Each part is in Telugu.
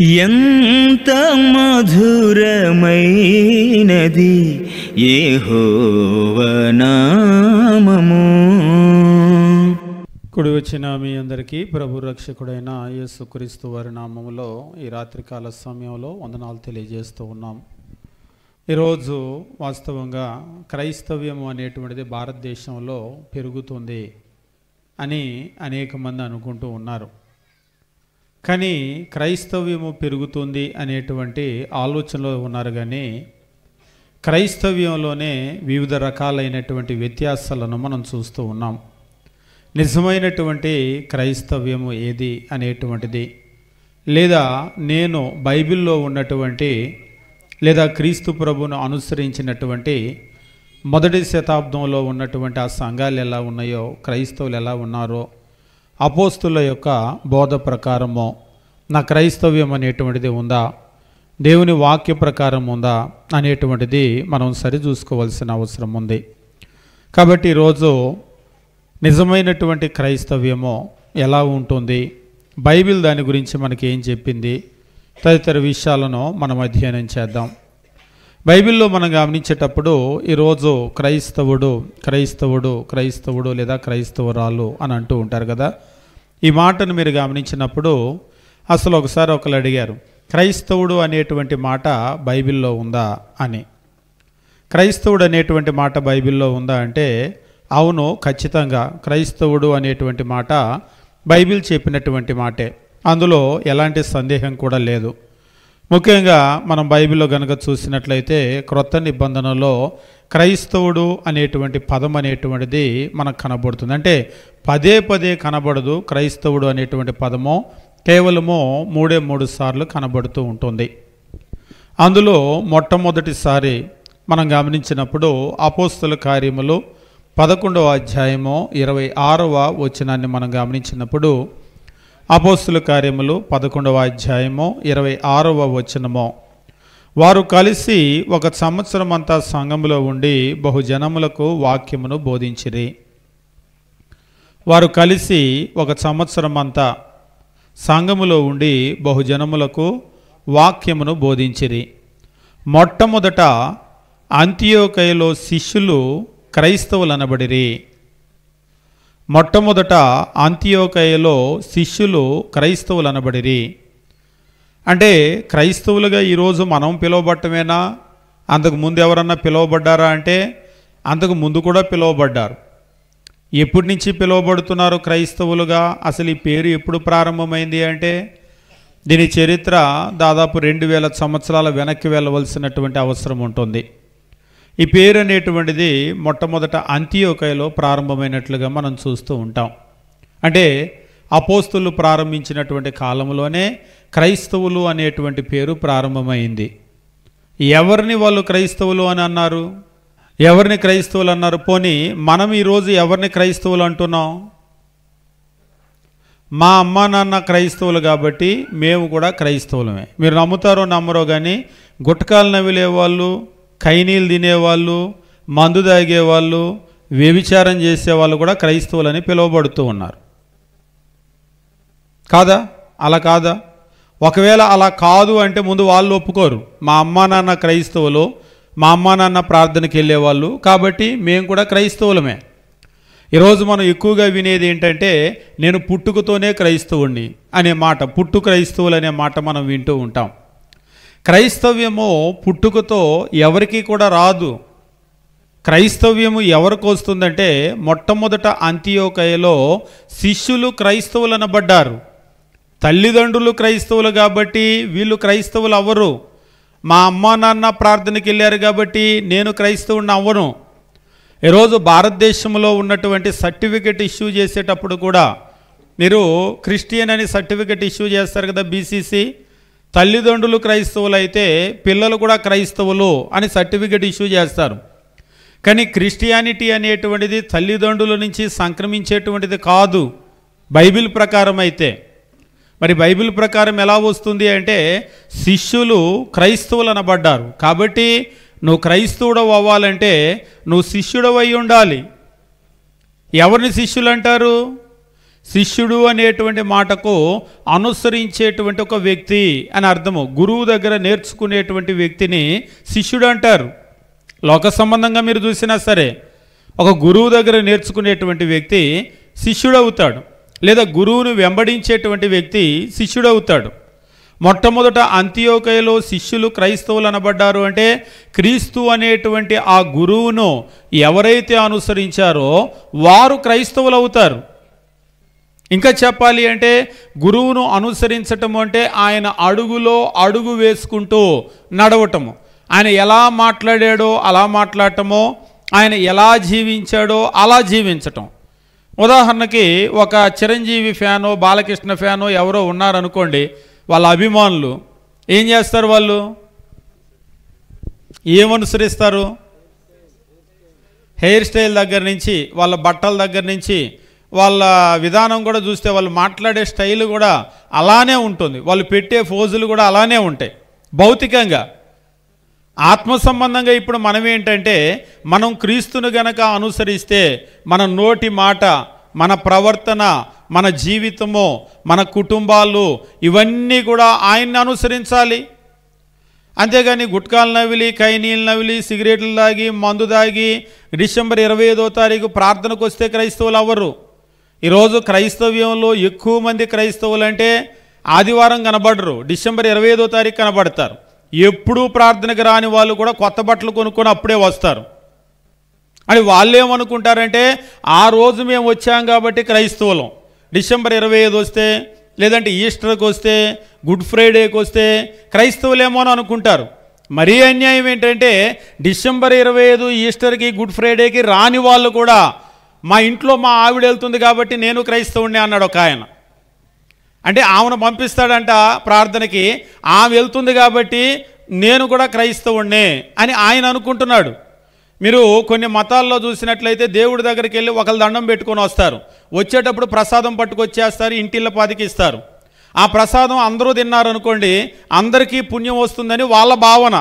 ఎంత మధురమైనది యెహోవా నామము. కుడి వచ్చిన మీ అందరికీ ప్రభు రక్షకుడైన యేసుక్రీస్తు వారి నామములో ఈ రాత్రికాల సమయంలో వందనాలు తెలియజేస్తూ ఉన్నాం. ఈరోజు వాస్తవంగా క్రైస్తవ్యం అనేటువంటిది భారతదేశంలో పెరుగుతుంది అని అనేక మంది అనుకుంటూ ఉన్నారు. కానీ క్రైస్తవ్యము పెరుగుతుంది అనేటువంటి ఆలోచనలో ఉన్నారు. కానీ క్రైస్తవ్యంలోనే వివిధ రకాలైనటువంటి వ్యత్యాసాలను మనం చూస్తూ ఉన్నాం. నిజమైనటువంటి క్రైస్తవ్యము ఏది అనేటువంటిది, లేదా నేను బైబిల్లో ఉన్నటువంటి లేదా క్రీస్తు ప్రభువును అనుసరించినటువంటి మొదటి శతాబ్దంలో ఉన్నటువంటి ఆ సంఘాలు ఎలా ఉన్నాయో, క్రైస్తవులు ఎలా ఉన్నారో, అపోస్తుల యొక్క బోధ ప్రకారము నా క్రైస్తవ్యం అనేటువంటిది ఉందా, దేవుని వాక్య ప్రకారం ఉందా అనేటువంటిది మనం సరిచూసుకోవాల్సిన అవసరం ఉంది. కాబట్టి ఈరోజు నిజమైనటువంటి క్రైస్తవ్యము ఎలా ఉంటుంది, బైబిల్ దాని గురించి మనకి ఏం చెప్పింది, తదితర విషయాలను మనం అధ్యయనం చేద్దాం. బైబిల్లో మనం గమనించేటప్పుడు ఈరోజు క్రైస్తవుడు క్రైస్తవుడు క్రైస్తవుడు లేదా క్రైస్తవురాలు అని అంటూ ఉంటారు కదా. ఈ మాటను మీరు గమనించినప్పుడు అసలు ఒకసారి ఒకరు అడిగారు, క్రైస్తవుడు అనేటువంటి మాట బైబిల్లో ఉందా అని. క్రైస్తవుడు అనేటువంటి మాట బైబిల్లో ఉందా అంటే అవును, ఖచ్చితంగా క్రైస్తవుడు అనేటువంటి మాట బైబిల్ చెప్పినటువంటి మాటే, అందులో ఎలాంటి సందేహం కూడా లేదు. ముఖ్యంగా మనం బైబిల్లో కనుక చూసినట్లయితే క్రొత్త నిబంధనలో క్రైస్తవుడు అనేటువంటి పదం అనేటువంటిది మనకు కనబడుతుంది. అంటే పదే పదే కనబడదు. క్రైస్తవుడు అనేటువంటి పదము కేవలము 3 సార్లు కనబడుతూ ఉంటుంది. అందులో మొట్టమొదటిసారి మనం గమనించినప్పుడు అపోస్తల కార్యములు 11వ అధ్యాయము 26వ వచనాన్ని మనం గమనించినప్పుడు, అపోస్తుల కార్యములు 11వ అధ్యాయము 26వ వచనము, వారు కలిసి 1 సంవత్సరం అంతా సంఘములో ఉండి బహుజనములకు వాక్యమును బోధించిరి. వారు కలిసి 1 సంవత్సరం అంతా సంఘములో ఉండి బహుజనములకు వాక్యమును బోధించిరి. మొట్టమొదట అంతియోకయలో శిష్యులు క్రైస్తవులు అనబడిరి. మొట్టమొదట అంతియోకయలో శిష్యులు క్రైస్తవులు అనబడిరి. అంటే క్రైస్తవులుగా ఈరోజు మనం పిలువబట్టమేనా? అంతకు ముందు ఎవరన్నా పిలువబడ్డారా అంటే అంతకు ముందు కూడా పిలువబడ్డారు. ఎప్పటి నుంచి పిలువబడుతున్నారు క్రైస్తవులుగా? అసలు ఈ పేరు ఎప్పుడు ప్రారంభమైంది అంటే దీని చరిత్ర దాదాపు 2000 సంవత్సరాల వెనక్కి వెళ్ళవలసినటువంటి అవసరం ఉంటుంది. ఈ పేరు అనేటువంటిది మొట్టమొదట అంతియోకయలో ప్రారంభమైనట్లుగా మనం చూస్తూ ఉంటాం. అంటే అపోస్తులు ప్రారంభించినటువంటి కాలంలోనే క్రైస్తవులు అనేటువంటి పేరు ప్రారంభమైంది. ఎవరిని వాళ్ళు క్రైస్తవులు అని అన్నారు? ఎవరిని క్రైస్తవులు అన్నారు? పోనీ మనం ఈరోజు ఎవరిని క్రైస్తవులు అంటున్నాం? మా అమ్మ నాన్న క్రైస్తవులు కాబట్టి మేము కూడా క్రైస్తవులమే. మీరు నమ్ముతారో నమ్మరో కానీ గుట్కాలు నవ్విలేవాళ్ళు, కైనీలు తినేవాళ్ళు, మందు తాగేవాళ్ళు, వ్యభిచారం చేసేవాళ్ళు కూడా క్రైస్తవులని పిలువబడుతూ ఉన్నారు. కాదా? అలా కాదా? ఒకవేళ అలా కాదు అంటే ముందు వాళ్ళు ఒప్పుకోరు. మా అమ్మా నాన్న క్రైస్తవులు, మా అమ్మా నాన్న ప్రార్థనకి వెళ్ళేవాళ్ళు కాబట్టి మేము కూడా క్రైస్తవులమే. ఈరోజు మనం ఎక్కువగా వినేది ఏంటంటే నేను పుట్టుకతోనే క్రైస్తవుణ్ణి అనే మాట, పుట్టు క్రైస్తవులు అనే మాట మనం వింటూ ఉంటాం. క్రైస్తవ్యము పుట్టుకతో ఎవరికి కూడా రాదు. క్రైస్తవ్యము ఎవరికి వస్తుందంటే మొట్టమొదట అంతియోకయలో శిష్యులు క్రైస్తవులు అనబడ్డారు. తల్లిదండ్రులు క్రైస్తవులు కాబట్టి వీళ్ళు క్రైస్తవులు అవ్వరు. మా అమ్మా నాన్న ప్రార్థనకి వెళ్ళారు కాబట్టి నేను క్రైస్తవుని అవ్వను. ఈరోజు భారతదేశంలో ఉన్నటువంటి సర్టిఫికెట్ ఇష్యూ చేసేటప్పుడు కూడా మీరు క్రిస్టియన్ అని సర్టిఫికెట్ ఇష్యూ చేస్తారు కదా, బీసీసీ. తల్లిదండ్రులు క్రైస్తవులు అయితే పిల్లలు కూడా క్రైస్తవులు అని సర్టిఫికెట్ ఇష్యూ చేస్తారు. కానీ క్రిస్టియానిటీ అనేటువంటిది తల్లిదండ్రుల నుంచి సంక్రమించేటువంటిది కాదు బైబిల్ ప్రకారం అయితే. మరి బైబిల్ ప్రకారం ఎలా వస్తుంది అంటే శిష్యులు క్రైస్తవులు అనబడ్డారు కాబట్టి నువ్వు క్రైస్తవుడు అవ్వాలంటే నువ్వు శిష్యుడవై ఉండాలి. ఎవరిని శిష్యులు అంటారు? శిష్యుడు అనేటువంటి మాటకు అనుసరించేటువంటి ఒక వ్యక్తి అని అర్థము. గురువు దగ్గర నేర్చుకునేటువంటి వ్యక్తిని శిష్యుడు అంటారు. లోక సంబంధంగా మీరు చూసినా సరే ఒక గురువు దగ్గర నేర్చుకునేటువంటి వ్యక్తి శిష్యుడు అవుతాడు, లేదా గురువును వెంబడించేటువంటి వ్యక్తి శిష్యుడు అవుతాడు. మొట్టమొదట అంతియోకయలో శిష్యులు క్రైస్తవులు అనబడ్డారు అంటే క్రీస్తు అనేటువంటి ఆ గురువును ఎవరైతే అనుసరించారో వారు క్రైస్తవులు అవుతారు. ఇంకా చెప్పాలి అంటే గురువును అనుసరించటం అంటే ఆయన అడుగులో అడుగు వేసుకుంటూ నడవటము, ఆయన ఎలా మాట్లాడాడో అలా మాట్లాడటమో, ఆయన ఎలా జీవించాడో అలా జీవించటం. ఉదాహరణకి ఒక చిరంజీవి ఫ్యానో బాలకృష్ణ ఫ్యానో ఎవరో ఉన్నారనుకోండి, వాళ్ళ అభిమానులు ఏం చేస్తారు? వాళ్ళు ఏమనుసరిస్తారు? హెయిర్ స్టైల్ దగ్గర నుంచి, వాళ్ళ బట్టల దగ్గర నుంచి, వాళ్ళ విధానం కూడా చూస్తే వాళ్ళు మాట్లాడే స్టైల్ కూడా అలానే ఉంటుంది, వాళ్ళు పెట్టే ఫోజులు కూడా అలానే ఉంటాయి. భౌతికంగా ఆత్మ సంబంధంగా ఇప్పుడు మనం ఏంటంటే మనం క్రీస్తును గనక అనుసరిస్తే మన నోటి మాట, మన ప్రవర్తన, మన జీవితము, మన కుటుంబాలు ఇవన్నీ కూడా ఆయన్ని అనుసరించాలి. అంతేగాని గుట్కాలు నవిలి, కైనీళ్ళు నవిలి, సిగరెట్లు తాగి, మందు తాగి డిసెంబర్ 25వ తారీఖు ప్రార్థనకు వస్తే క్రైస్తవులు అవ్వరు. ఈరోజు క్రైస్తవ్యంలో ఎక్కువ మంది క్రైస్తవులు అంటే ఆదివారం కనబడరు, డిసెంబర్ 25వ తారీఖు కనబడతారు. ఎప్పుడూ ప్రార్థనకు రాని వాళ్ళు కూడా కొత్త బట్టలు కొనుక్కొని అప్పుడే వస్తారు. అని వాళ్ళు ఏమనుకుంటారంటే ఆ రోజు మేము వచ్చాం కాబట్టి క్రైస్తవులం, డిసెంబర్ 25 వస్తే లేదంటే ఈస్టర్కి వస్తే, గుడ్ ఫ్రైడేకి వస్తే క్రైస్తవులేమో అని అనుకుంటారు. మరీ అన్యాయం ఏంటంటే డిసెంబర్ 25 ఈస్టర్కి గుడ్ ఫ్రైడేకి రాని వాళ్ళు కూడా మా ఇంట్లో మా ఆవిడ వెళ్తుంది కాబట్టి నేను క్రైస్తవుడిని అన్నాడు ఒక ఆయన. అంటే ఆమెను పంపిస్తాడంట ప్రార్థనకి, ఆమె వెళ్తుంది కాబట్టి నేను కూడా క్రైస్తవుడినే అని ఆయన అనుకుంటున్నాడు. మీరు కొన్ని మతాల్లో చూసినట్లయితే దేవుడి దగ్గరికి వెళ్ళి ఒకళ్ళు దండం పెట్టుకొని వస్తారు, వచ్చేటప్పుడు ప్రసాదం పట్టుకొచ్చేస్తారు, ఇంటిళ్ళ పాతికి ఇస్తారు. ఆ ప్రసాదం అందరూ తిన్నారనుకోండి అందరికీ పుణ్యం వస్తుందని వాళ్ళ భావన.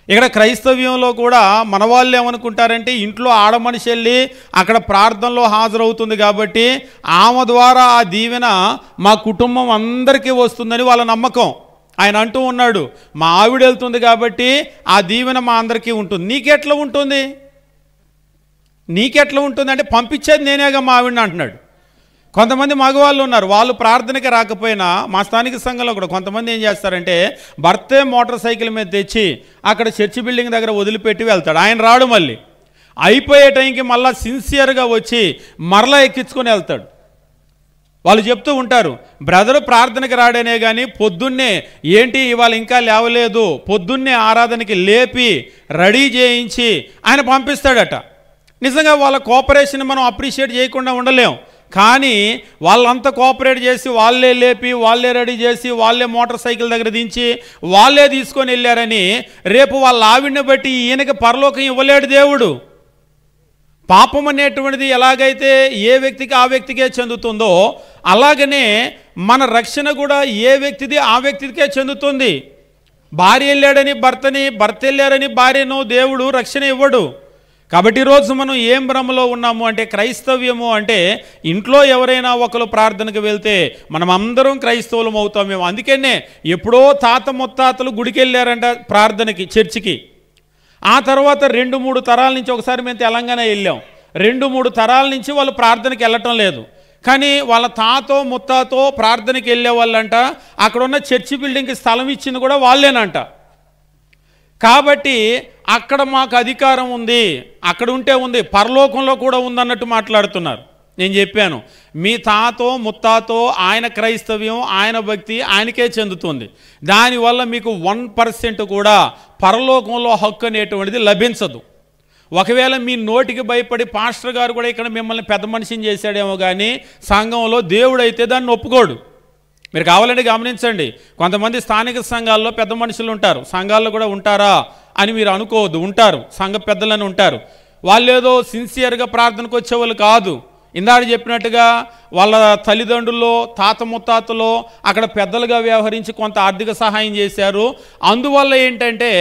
ఇక్కడ క్రైస్తవ్యంలో కూడా మన వాళ్ళు ఏమనుకుంటారంటే ఇంట్లో ఆడమనిషి వెళ్ళి అక్కడ ప్రార్థనలో హాజరవుతుంది కాబట్టి ఆమె ద్వారా ఆ దీవెన మా కుటుంబం అందరికీ వస్తుందని వాళ్ళ నమ్మకం. ఆయన అంటూ ఉన్నాడు, మా ఆవిడ వెళ్తుంది కాబట్టి ఆ దీవెన మా అందరికీ ఉంటుంది. నీకెట్లా ఉంటుంది? నీకెట్లా ఉంటుంది అంటే పంపించేది నేనేగా మా ఆవిడని అంటున్నాడు. కొంతమంది మగవాళ్ళు ఉన్నారు, వాళ్ళు ప్రార్థనకి రాకపోయినా మా స్థానిక సంఘంలో కూడా కొంతమంది ఏం చేస్తారంటే భర్తే మోటార్ సైకిల్ మీద తెచ్చి అక్కడ చర్చి బిల్డింగ్ దగ్గర వదిలిపెట్టి వెళ్తాడు, ఆయన రాడు. మళ్ళీ అయిపోయే టైంకి మళ్ళీ సిన్సియర్గా వచ్చి మరలా ఎక్కించుకొని వెళ్తాడు. వాళ్ళు చెప్తూ ఉంటారు, బ్రదరు ప్రార్థనకి రాడనే కానీ పొద్దున్నే ఏంటి ఇవాళ ఇంకా లేవలేదు, పొద్దున్నే ఆరాధనకి లేపి రెడీ చేయించి ఆయన పంపిస్తాడట. నిజంగా వాళ్ళ కోఆపరేషన్ మనం అప్రిషియేట్ చేయకుండా ఉండలేం, కానీ వాళ్ళంతా కోఆపరేట్ చేసి వాళ్ళే లేపి, వాళ్ళే రెడీ చేసి, వాళ్ళే మోటార్ సైకిల్ దగ్గర దించి, వాళ్ళే తీసుకొని వెళ్ళారని రేపు వాళ్ళ ఆవిడని బట్టి ఈయనకి పరలోకం ఇవ్వలేడు దేవుడు. పాపం అనేటువంటిది ఎలాగైతే ఏ వ్యక్తికి ఆ వ్యక్తికే చెందుతుందో అలాగనే మన రక్షణ కూడా ఏ వ్యక్తిది ఆ వ్యక్తికే చెందుతుంది. భార్య వెళ్ళాడని భర్తని, భర్త వెళ్ళారని భార్యను దేవుడు రక్షణ ఇవ్వడు. కాబట్టి ఈరోజు మనం ఏం భ్రమలో ఉన్నాము అంటే క్రైస్తవ్యము అంటే ఇంట్లో ఎవరైనా ఒకరు ప్రార్థనకు వెళ్తే మనం అందరం క్రైస్తవులం అవుతాం మేము. అందుకనే ఎప్పుడో తాత ముత్తాతలు గుడికి వెళ్ళారంట ప్రార్థనకి, చర్చికి. ఆ తర్వాత 2-3 తరాల నుంచి, ఒకసారి మేము తెలంగాణ వెళ్ళాం, 2-3 తరాల నుంచి వాళ్ళు ప్రార్థనకి వెళ్ళటం లేదు. కానీ వాళ్ళ తాతో ముత్తాతో ప్రార్థనకి వెళ్ళే వాళ్ళంట, అక్కడ ఉన్న చర్చి బిల్డింగ్కి స్థలం ఇచ్చింది కూడా వాళ్ళేనంట. కాబట్టి అక్కడ మాకు అధికారం ఉంది, అక్కడ ఉంటే ఉంది, పరలోకంలో కూడా ఉందన్నట్టు మాట్లాడుతున్నారు. నేను చెప్పాను, మీ తాతో ముత్తాతో ఆయన క్రైస్తవ్యం, ఆయన భక్తి ఆయనకే చెందుతుంది. దానివల్ల మీకు 1% కూడా పరలోకంలో హక్కు అనేటువంటిది లభించదు. ఒకవేళ మీ నోటికి భయపడి పాస్టర్ గారు కూడా ఇక్కడ మిమ్మల్ని పెద్ద మనిషిని చేశాడేమో కానీ సంఘంలో దేవుడు అయితే దాన్ని ఒప్పుకోడు. మీరు కావాలంటే గమనించండి, కొంతమంది స్థానిక సంఘాల్లో పెద్ద మనుషులు ఉంటారు, సంఘాల్లో కూడా ఉంటారా అని మీరు అనుకోవద్దు, ఉంటారు, సంఘ పెద్దలని ఉంటారు. వాళ్ళు ఏదో సిన్సియర్గా ప్రార్థనకు వచ్చేవాళ్ళు కాదు. ఇందాక చెప్పినట్టుగా వాళ్ళ తల్లిదండ్రుల్లో తాత ముత్తాతలో అక్కడ పెద్దలుగా వ్యవహరించి కొంత ఆర్థిక సహాయం చేశారు. అందువల్ల ఏంటంటే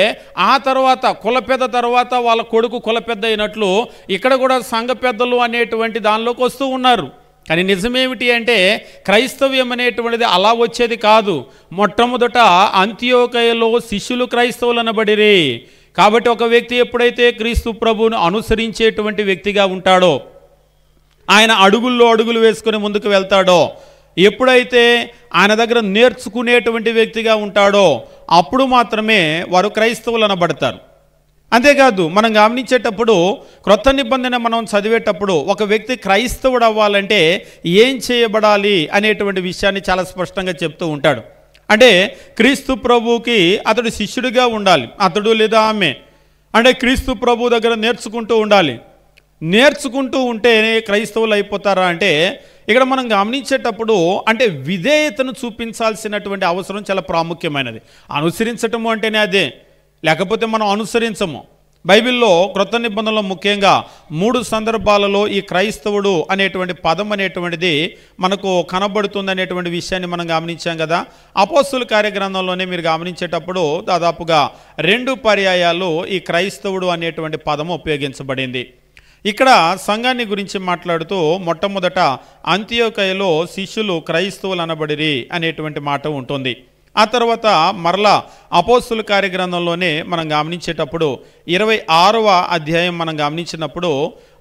ఆ తర్వాత కుల పెద్ద తర్వాత వాళ్ళ కొడుకు కుల పెద్ద అయినట్లు ఇక్కడ కూడా సంఘ పెద్దలు అనేటువంటి దానిలోకి వస్తూ ఉన్నారు. కానీ నిజమేమిటి అంటే క్రైస్తవ్యం అనేటువంటిది అలా వచ్చేది కాదు. మొట్టమొదట అంత్యోకయలో శిష్యులు క్రైస్తవులు అనబడిరి. కాబట్టి ఒక వ్యక్తి ఎప్పుడైతే క్రీస్తు ప్రభువును అనుసరించేటువంటి వ్యక్తిగా ఉంటాడో, ఆయన అడుగుల్లో అడుగులు వేసుకుని ముందుకు వెళ్తాడో, ఎప్పుడైతే ఆయన దగ్గర నేర్చుకునేటువంటి వ్యక్తిగా ఉంటాడో అప్పుడు మాత్రమే వారు క్రైస్తవులు అనబడతారు. అంతేకాదు మనం గమనించేటప్పుడు క్రొత్త నిబంధన మనం చదివేటప్పుడు ఒక వ్యక్తి క్రైస్తవుడు అవ్వాలంటే ఏం చేయబడాలి అనేటువంటి విషయాన్ని చాలా స్పష్టంగా చెప్తూ ఉంటాడు. అంటే క్రీస్తు ప్రభువుకి అతడు శిష్యుడిగా ఉండాలి, అతడు లేదా ఆమె. అంటే క్రీస్తు ప్రభు దగ్గర నేర్చుకుంటూ ఉండాలి. నేర్చుకుంటూ ఉంటే క్రైస్తవులు అయిపోతారా అంటే ఇక్కడ మనం గమనించేటప్పుడు అంటే విధేయతను చూపించాల్సినటువంటి అవసరం చాలా ప్రాముఖ్యమైనది. అనుసరించటము అంటేనే అదే, లేకపోతే మనం అనుసరించము. బైబిల్లో క్రొత్త నిబంధనలో ముఖ్యంగా 3 సందర్భాలలో ఈ క్రైస్తవుడు అనేటువంటి పదం అనేటువంటిది మనకు కనబడుతుంది అనేటువంటి విషయాన్ని మనం గమనించాం కదా. అపోస్తుల కార్యగ్రంథంలోనే మీరు గమనించేటప్పుడు దాదాపుగా 2 పర్యాయాలు ఈ క్రైస్తవుడు అనేటువంటి పదము ఉపయోగించబడింది. ఇక్కడ సంఘాన్ని గురించి మాట్లాడుతూ మొట్టమొదట అంత్యోకయలో శిష్యులు క్రైస్తవులు అనబడిరి అనేటువంటి మాట ఉంటుంది. ఆ తర్వాత మరలా అపోస్తుల కార్యగ్రంథంలోనే మనం గమనించేటప్పుడు 26వ అధ్యాయం మనం గమనించినప్పుడు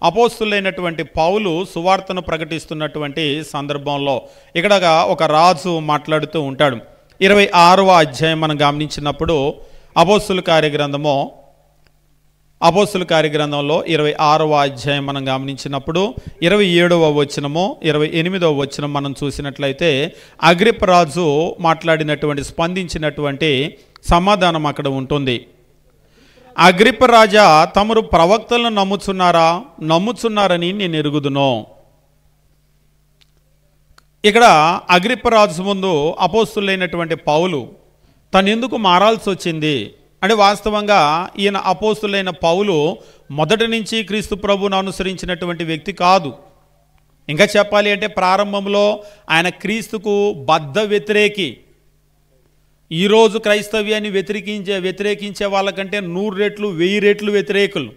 అపోస్తులైనటువంటి పౌలు సువార్తను ప్రకటిస్తున్నటువంటి సందర్భంలో ఇక్కడ ఒక రాజు మాట్లాడుతూ ఉంటాడు. 26వ అధ్యాయం మనం గమనించినప్పుడు అపోస్తుల కార్యగ్రంథంలో 26వ అధ్యాయం మనం గమనించినప్పుడు 27వ వచనము 28వ వచనం మనం చూసినట్లయితే అగ్రిప్పరాజు మాట్లాడినటువంటి స్పందించినటువంటి సమాధానం అక్కడ ఉంటుంది. అగ్రిప్పరాజా, తమరు ప్రవక్తలను నమ్ముచున్నారని నేను ఎరుగుదును. ఇక్కడ అగ్రిప్పరాజు ముందు అపోస్తులైనటువంటి పౌలు తను ఎందుకు మారాల్సి వచ్చింది అంటే వాస్తవంగా ఈయన అపోస్తులైన పౌలు మొదటి నుంచి క్రీస్తు ప్రభువును అనుసరించినటువంటి వ్యక్తి కాదు. ఇంకా చెప్పాలి అంటే ప్రారంభంలో ఆయన క్రీస్తుకు బద్ధ వ్యతిరేకి. ఈరోజు క్రైస్తవ్యాన్ని వ్యతిరేకించే వాళ్ళకంటే 100 రెట్లు 1000 రెట్లు వ్యతిరేకులు.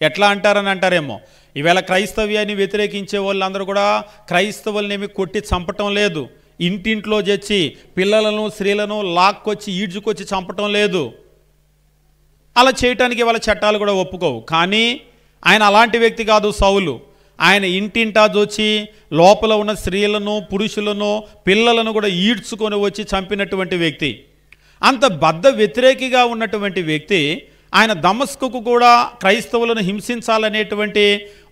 ఎట్లా అంటారని అంటారేమో, ఈవేళ క్రైస్తవ్యాన్ని వ్యతిరేకించే వాళ్ళందరూ కూడా క్రైస్తవులనేమి కొట్టి చంపటం లేదు, ఇంటింట్లో తెచ్చి పిల్లలను స్త్రీలను లాక్కొచ్చి ఈడ్చుకొచ్చి చంపటం లేదు. అలా చేయటానికి వాళ్ళ చట్టాలు కూడా ఒప్పుకోవు. కానీ ఆయన అలాంటి వ్యక్తి కాదు సౌలు. ఆయన ఇంటింటా దోచి లోపల ఉన్న స్త్రీలను పురుషులను పిల్లలను కూడా ఈడ్చుకొని వచ్చి చంపినటువంటి వ్యక్తి. అంత బద్ధ వ్యతిరేకిగా ఉన్నటువంటి వ్యక్తి ఆయన దమస్కుకు కూడా క్రైస్తవులను హింసించాలనేటువంటి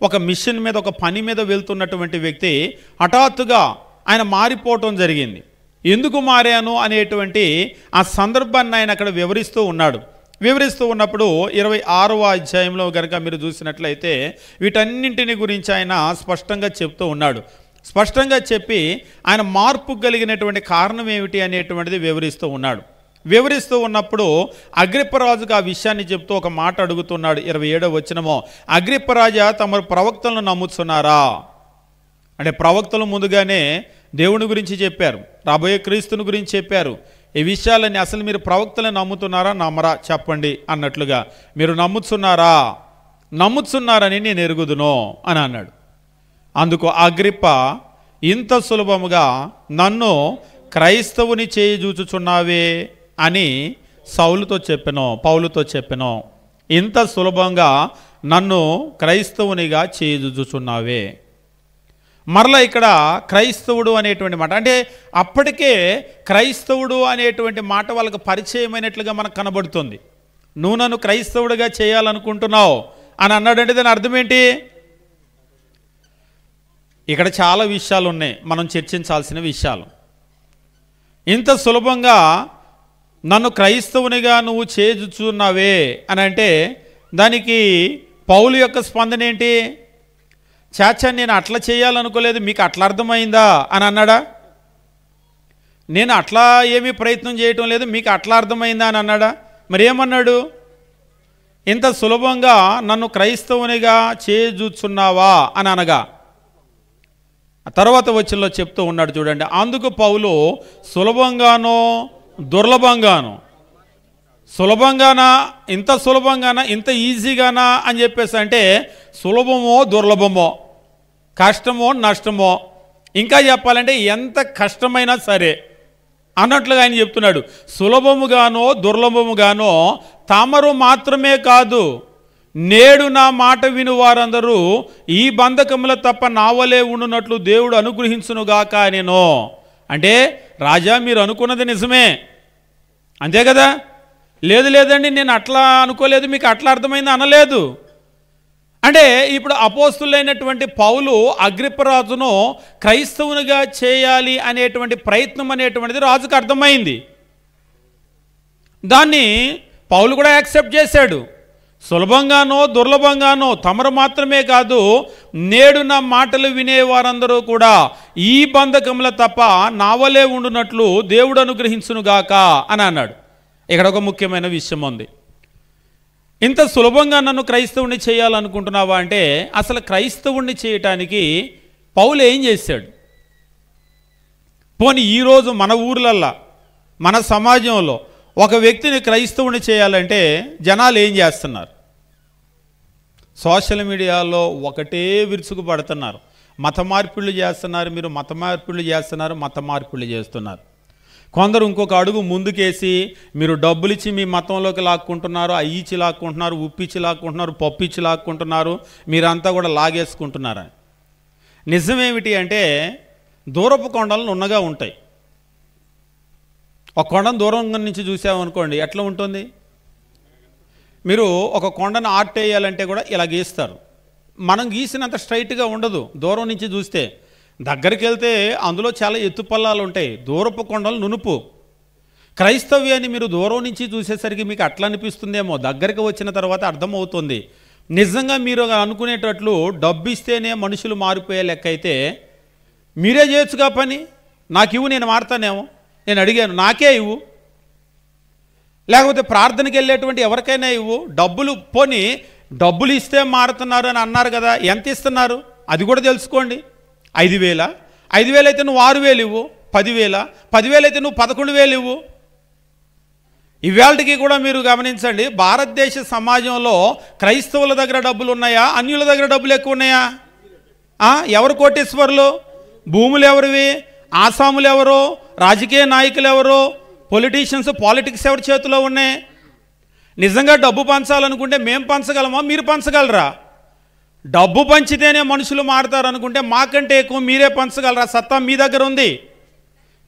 ఒక మిషన్ మీద ఒక పని మీద వెళ్తున్నటువంటి వ్యక్తి హఠాత్తుగా ఆయన మారిపోవటం జరిగింది. ఎందుకు మారాను అనేటువంటి ఆ సందర్భాన్ని ఆయన అక్కడ వివరిస్తూ ఉన్నప్పుడు 26వ అధ్యాయంలో కనుక మీరు చూసినట్లయితే వీటన్నింటిని గురించి ఆయన స్పష్టంగా చెప్తూ ఉన్నాడు. స్పష్టంగా చెప్పి ఆయన మార్పు కలిగినటువంటి కారణం ఏమిటి అనేటువంటిది వివరిస్తూ ఉన్నప్పుడు అగ్రిప్పరాజుకు ఆ విషయాన్ని చెప్తూ ఒక మాట అడుగుతున్నాడు. 27వ వచనమో, అగ్రిప్పరాజా, తమరు ప్రవక్తలను నమ్ముతున్నారా? అంటే ప్రవక్తలు ముందుగానే దేవుని గురించి చెప్పారు, రాబోయే క్రీస్తుని గురించి చెప్పారు. ఈ విషయాలన్నీ అసలు మీరు ప్రవక్తలను నమ్ముతున్నారా నమ్మరా చెప్పండి అన్నట్లుగా మీరు నమ్ముతున్నారని నేను ఎరుగుదును అని అన్నాడు. అందుకు అగ్రిప్ప, ఇంత సులభముగా నన్ను క్రైస్తవుని చేయుచూచుచున్నావే అని పౌలుతో చెప్పెను. ఇంత సులభంగా నన్ను క్రైస్తవునిగా చేయుచూచుచున్నావే. మరలా ఇక్కడ క్రైస్తవుడు అనేటువంటి మాట అంటే అప్పటికే క్రైస్తవుడు అనేటువంటి మాట వాళ్ళకు పరిచయమైనట్లుగా మనకు కనబడుతుంది. నువ్వు నన్ను క్రైస్తవుడిగా చేయాలనుకుంటున్నావు అని అన్నాడంటే దాని అర్థం ఏంటి? ఇక్కడ చాలా విషయాలు ఉన్నాయి మనం చర్చించాల్సిన విషయాలు. ఇంత సులభంగా నన్ను క్రైస్తవునిగా నువ్వు చేయుచున్నావే అని అంటే దానికి పౌలు యొక్క స్పందన ఏంటి? చాచా, నేను అట్లా చేయాలనుకోలేదు, మీకు అట్లా అర్థమైందా అని అన్నాడా? నేను అట్లా ఏమీ ప్రయత్నం చేయటం లేదు, మీకు అట్లా అర్థమైందా అని అన్నాడా? మరి ఏమన్నాడు? ఇంత సులభంగా నన్ను క్రైస్తవునిగా చేయుచున్నావా అని అనగా ఆ తర్వాత వచనంలో చెప్తూ ఉన్నాడు చూడండి. అందుకు పౌలు సులభంగానో దుర్లభంగానో, సులభంగానా, ఇంత సులభంగానా, ఇంత ఈజీగానా అని చెప్పేసి అంటే సులభమో దుర్లభమో, కష్టమో నష్టమో, ఇంకా చెప్పాలంటే ఎంత కష్టమైనా సరే అన్నట్లుగా ఆయన చెప్తున్నాడు. సులభముగానో దుర్లభముగానో తమరు మాత్రమే కాదు, నేడు నా మాట విను వారందరూ ఈ బంధకముల తప్ప నావలే ఉండునట్లు దేవుడు అనుగ్రహించునుగాక అనేనో. అంటే రాజా మీరు అనుకున్నది నిజమే అంతే కదా, లేదు లేదండి నేను అట్లా అనుకోలేదు, మీకు అట్లా అర్థమైంది అనలేదు. అంటే ఇప్పుడు అపోస్తులైనటువంటి పౌలు అగ్రిప్పరాజును క్రైస్తవునిగా చేయాలి అనేటువంటి ప్రయత్నం అనేటువంటిది రాజుకు అర్థమైంది. దాన్ని పౌలు కూడా యాక్సెప్ట్ చేశాడు. సులభంగానో దుర్లభంగానో తమరు మాత్రమే కాదు, నేడు నా మాటలు వినేవారందరూ కూడా ఈ బంధకముల తప్ప నావలే ఉండునట్లు దేవుడు అనుగ్రహించునుగాక అని అన్నాడు. ఇక్కడ ఒక ముఖ్యమైన విషయం ఉంది. ఇంత సులభంగా నన్ను క్రైస్తవుని చేయాలనుకుంటున్నావా అంటే, అసలు క్రైస్తవుణ్ణి చేయటానికి పౌలు ఏం చేశాడు? పోనీ ఈరోజు మన ఊర్లల్లో మన సమాజంలో ఒక వ్యక్తిని క్రైస్తవుని చేయాలంటే జనాలు ఏం చేస్తున్నారు? సోషల్ మీడియాలో ఒకటే విరుచుకు పడుతున్నారు. మత మార్పిళ్ళు చేస్తున్నారు, మీరు మత మార్పిళ్ళు చేస్తున్నారు, మత మార్పిళ్ళు చేస్తున్నారు. కొందరు ఇంకొక అడుగు ముందుకేసి మీరు డబ్బులు ఇచ్చి మీ మతంలోకి లాక్కుంటున్నారు, అయ్యిచ్చి లాక్కుంటున్నారు, ఉప్పిచ్చి లాక్కుంటున్నారు, పప్పిచ్చి లాక్కుంటున్నారు, మీరంతా కూడా లాగేసుకుంటున్నారు. నిజమేమిటి అంటే దూరపు కొండలు నున్నగా ఉంటాయి. ఒక కొండను దూరం నుంచి చూసామనుకోండి ఎట్లా ఉంటుంది? మీరు ఒక కొండను ఆర్ట్ వేయాలంటే కూడా ఇలా గీస్తారు. మనం గీసినంత స్ట్రైట్గా ఉండదు దూరం నుంచి చూస్తే. దగ్గరికి వెళ్తే అందులో చాలా ఎత్తుపల్లాలు ఉంటాయి. దూరపు కొండలు నునుపు. క్రైస్తవ్యాన్ని మీరు దూరం నుంచి చూసేసరికి మీకు అట్లా అనిపిస్తుందేమో, దగ్గరికి వచ్చిన తర్వాత అర్థమవుతుంది. నిజంగా మీరు అనుకునేటట్లు డబ్బు ఇస్తేనే మనుషులు మారిపోయే లెక్క అయితే మీరే చేయొచ్చుగా పని. నాకు ఇవ్వు, నేను మారుతానేమో. నేను అడిగాను, నాకే ఇవ్వు, లేకపోతే ప్రార్థనకి వెళ్ళేటువంటి ఎవరికైనా ఇవ్వు. డబ్బులు పోని డబ్బులు ఇస్తే మారుతున్నారు అని అన్నారు కదా, ఎంత ఇస్తున్నారు అది కూడా తెలుసుకోండి. 5,000 5,000 అయితే నువ్వు 6,000 ఇవ్వు. 10,000 10,000 అయితే నువ్వు 11,000 ఇవ్వు. ఇవాళకి కూడా మీరు గమనించండి, భారతదేశ సమాజంలో క్రైస్తవుల దగ్గర డబ్బులు ఉన్నాయా, అన్యుల దగ్గర డబ్బులు ఎక్కువ ఉన్నాయా? ఎవరు కోటీశ్వరులు? భూములు ఎవరివి? ఆసాములు ఎవరు? రాజకీయ నాయకులు ఎవరు? పొలిటీషియన్స్, పాలిటిక్స్ ఎవరి చేతిలో ఉన్నాయి? నిజంగా డబ్బు పంచాలనుకుంటే మేము పంచగలమా, మీరు పంచగలరా? డబ్బు పంచితేనే మనుషులు మారుతారు అనుకుంటే మాకంటే ఎక్కువ మీరే పంచగలరా? సత్తా మీ దగ్గర ఉంది.